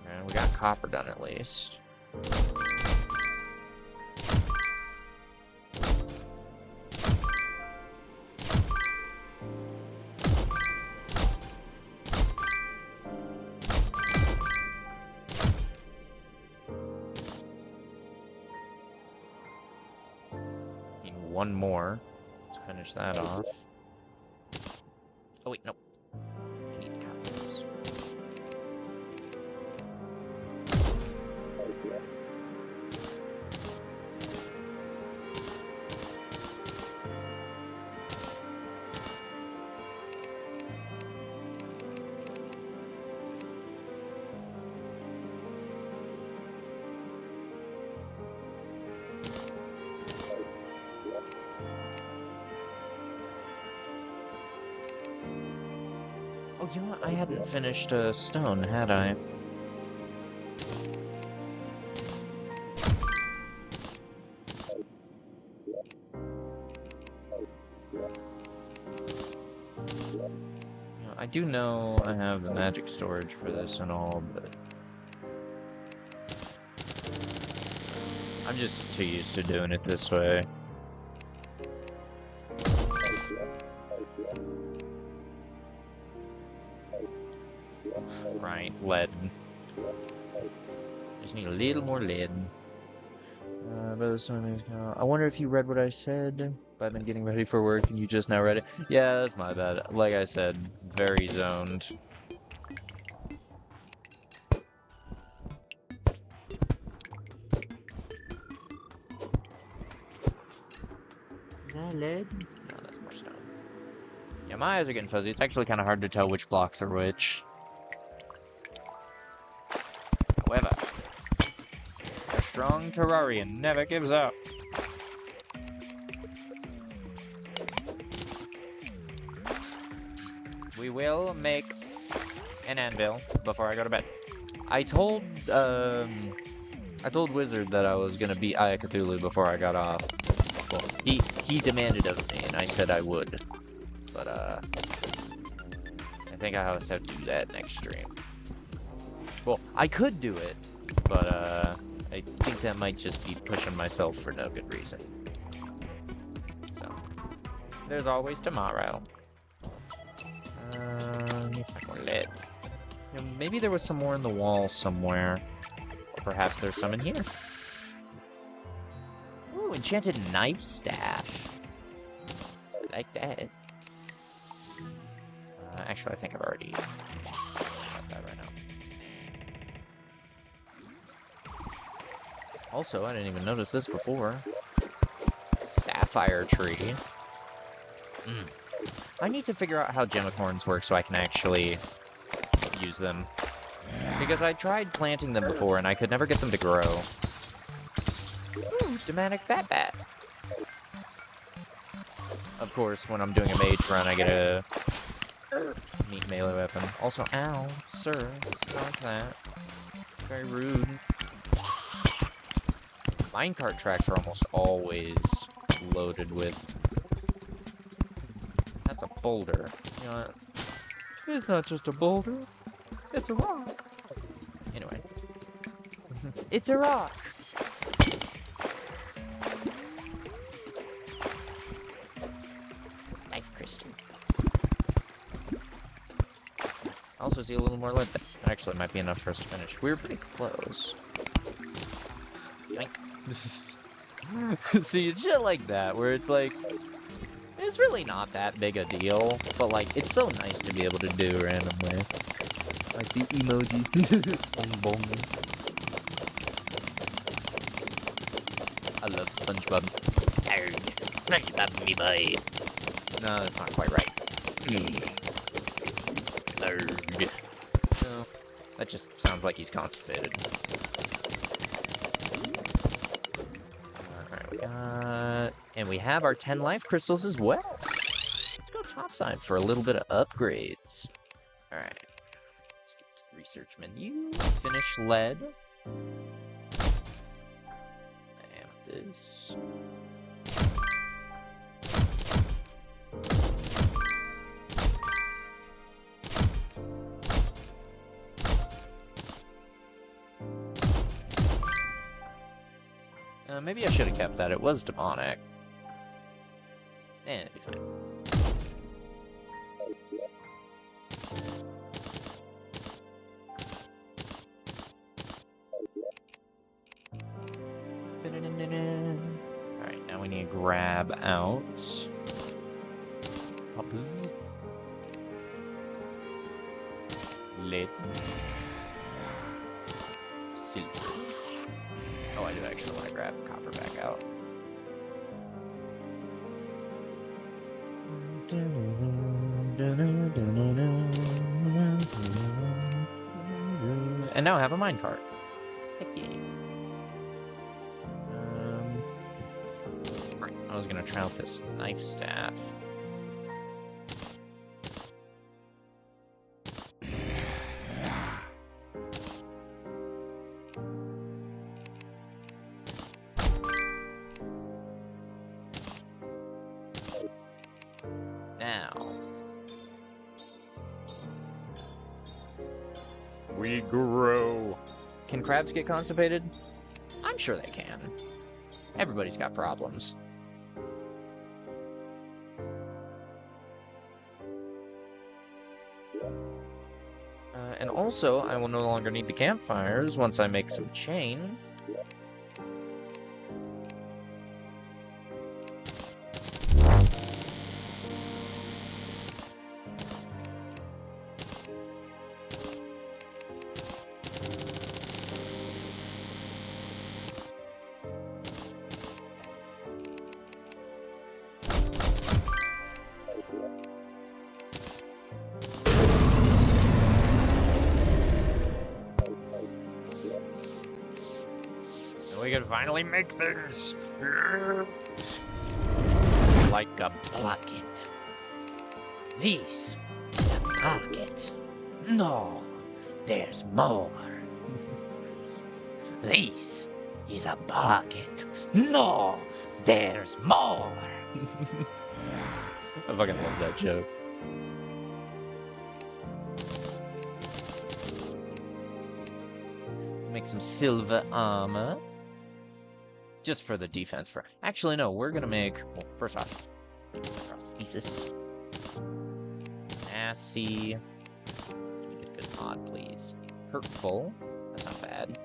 and we got copper done at least. one more to finish that off. Oh wait, nope. I need copies. Oh, you know what? I hadn't finished stone, had I? I do know I have the magic storage for this and all, but I'm just too used to doing it this way. Right, lead. Just need a little more lead. By this time, I wonder if you read what I said. If I've been getting ready for work and you just now read it. Yeah, that's my bad. Like I said, very zoned. Is that lead? No, that's more stone. Yeah, my eyes are getting fuzzy. It's actually kind of hard to tell which blocks are which. However, a strong Terrarian never gives up. We will make an anvil before I go to bed. I told Wizard that I was gonna beat Aya Cthulhu before I got off. Well, he demanded of me, and I said I would. But I think I have to do that next stream. Well, I could do it, but I think that might just be pushing myself for no good reason. So, there's always tomorrow. Let me find more lead. You know, maybe there was some more in the wall somewhere. Or perhaps there's some in here. Ooh, enchanted knife staff. I like that. Actually, I think I've already got that right now. Also, I didn't even notice this before. Sapphire tree. I need to figure out how gemmicorns work so I can actually use them. Because I tried planting them before and I could never get them to grow. Ooh, Demonic Fat Bat. Of course, when I'm doing a mage run, I get a neat melee weapon. Also, ow, sir, it's not like that. Very rude. Minecart tracks are almost always loaded with... That's a boulder. You know what? It's not just a boulder. It's a rock. Anyway. It's a rock! Life crystal. I also see a little more lead there. Actually, it might be enough for us to finish. We're pretty close. Yoink. See, it's shit like that, where it's like, it's really not that big a deal, but like, it's so nice to be able to do randomly. I see emoji. SpongeBob. I love SpongeBob. Arrgh. SpongeBob, me boy. No, that's not quite right. Arrgh. No, that just sounds like he's constipated. And we have our 10 life crystals as well. Let's go topside for a little bit of upgrades. Alright. Let's get to the research menu. Finish lead. Amethyst. Maybe I should have kept that. It was demonic. It'd be fine. Alright, now we need to grab out. Poppers. Lead. Silver. Oh, I do actually want to grab copper back out. And now I have a minecart. Heck yeah. Right, I was gonna try out this knife staff. Now we grow. Can crabs get constipated? I'm sure they can. Everybody's got problems. And also, I will no longer need the campfires once I make some chain. We can finally make things like a bucket. This is a bucket. No, there's more. This is a bucket. No, there's more. I fucking love that joke. Make some silver armor. Just for the defense. Actually, no, we're gonna make... Well, first off, prosthesis. Nasty. Can you get a good mod, please? Hurtful. That's not bad.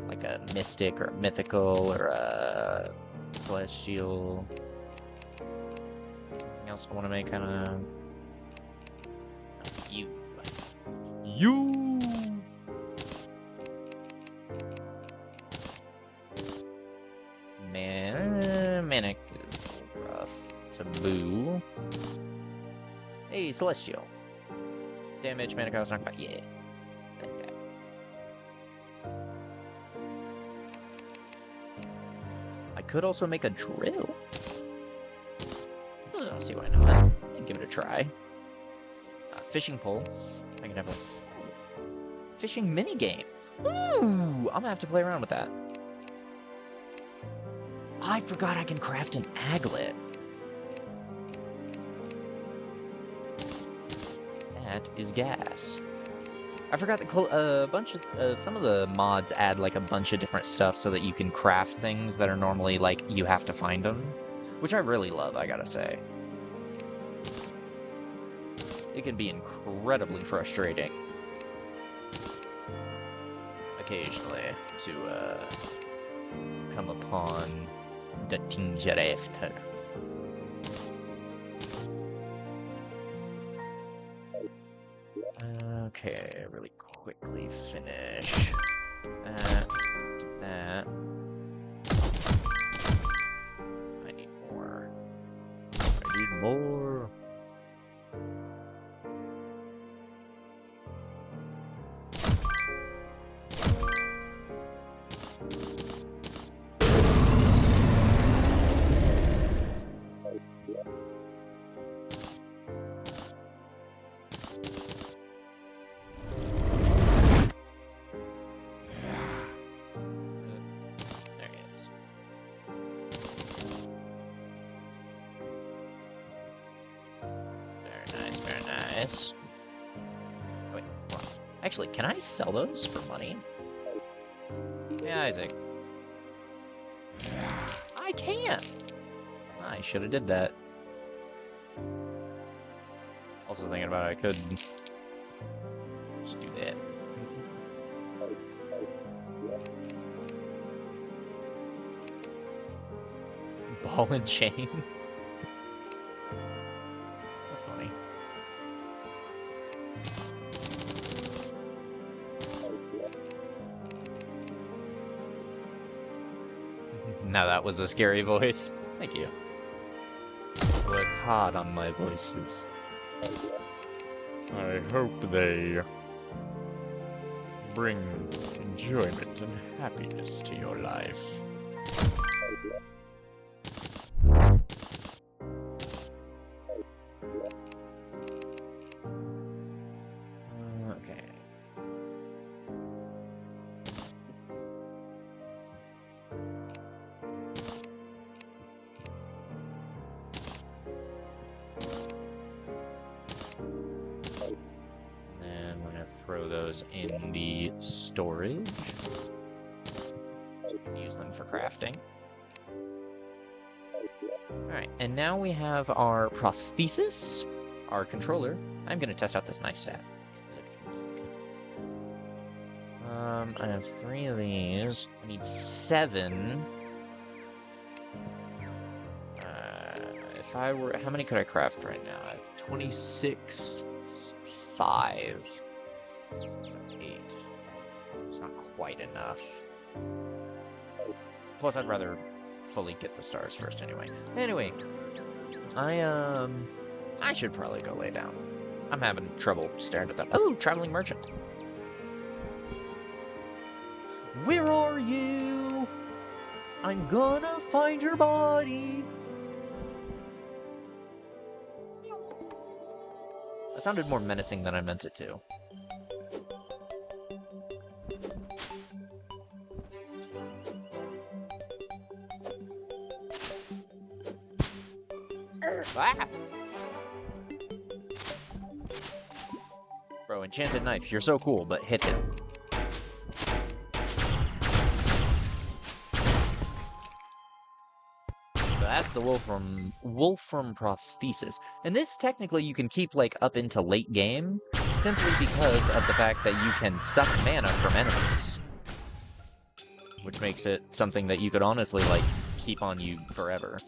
Like a mystic or a mythical or a celestial. Anything else I want to make kind of... You. Manic is rough. Taboo. Hey, Celestial. Damage, Manic, I was talking about. Yeah. Like that. I could also make a drill. I don't see why not. I'd give it a try. Fishing pole. I can have a fishing minigame. Ooh! I'm gonna have to play around with that. I forgot I can craft an aglet. That is gas. I forgot that some of the mods add like a bunch of different stuff so that you can craft things that are normally like you have to find them, which I really love, I gotta say. It can be incredibly frustrating occasionally to come upon the things you're after. Okay, really quickly finish that. Do that. I need more. I need more. Nice. Wait, what? Actually, can I sell those for money? Yeah, Isaac. I can! I should have did that. Also thinking about it, I could just do that. ball and chain. That's funny. Now that was a scary voice. Thank you. I work hard on my voices. I hope they bring enjoyment and happiness to your life. Okay. And we're gonna throw those in the storage. Use them for crafting. Alright, and now we have our prosthesis, our controller. I'm gonna test out this knife staff. I have 3 of these. I need 7. If I were... How many could I craft right now? I have 26. 5. 8. It's not quite enough. Plus, I'd rather fully get the stars first anyway. Anyway, I should probably go lay down. I'm having trouble staring at that. Oh, traveling merchant. Where are you? I'm gonna find your body. That sounded more menacing than I meant it to. Ah! Bro, enchanted knife, you're so cool, but hit him. So that's the Wolfram prosthesis. And this, technically, you can keep, like, up into late game, simply because of the fact that you can suck mana from enemies. Which makes it something that you could honestly, like, keep on you forever.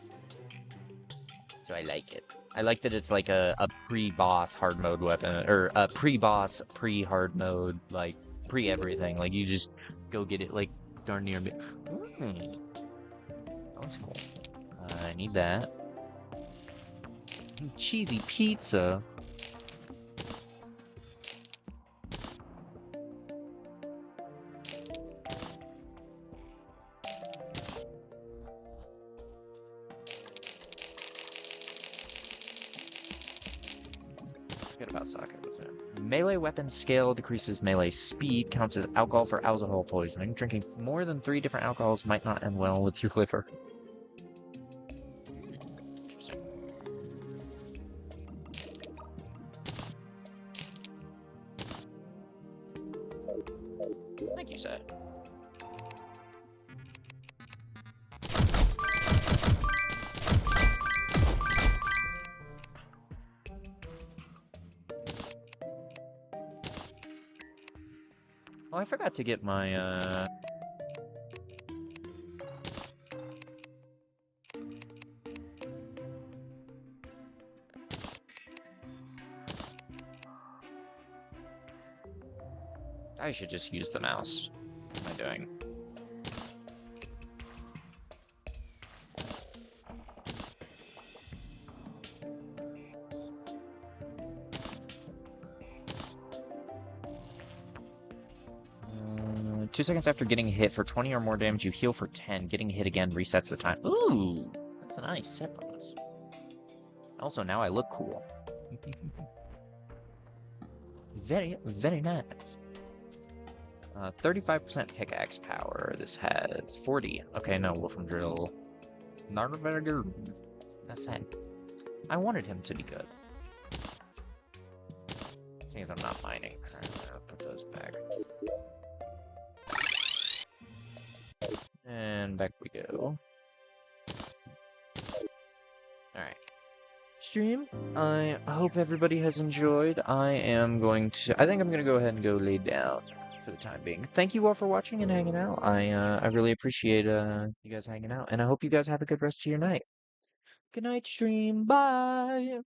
So I like it. I like that it's like a pre-boss hard mode weapon, or a pre-boss, pre-hard mode, like, pre-everything. Like, you just go get it, like, darn near me. That's cool. I need that. Cheesy pizza. Forget about sake. Melee weapon scale decreases melee speed, counts as alcohol for alcohol poisoning. Drinking more than 3 different alcohols might not end well with your liver. Interesting. Thank you, sir. Oh, I forgot to get my, I should just use the mouse. What am I doing? Two seconds after getting hit for 20 or more damage, you heal for 10. Getting hit again resets the time. Ooh, that's a nice set bonus. Also, now I look cool. Very, very nice. 35% pickaxe power. This has 40. Okay, no, Wolfram Drill. Not very good. That's sad. I wanted him to be good. Seeing as I'm not mining, I'll put those back. And back we go. Alright. Stream, I hope everybody has enjoyed. I think I'm gonna go ahead and go lay down for the time being. Thank you all for watching and hanging out. I really appreciate you guys hanging out, and I hope you guys have a good rest of your night. Good night, stream. Bye.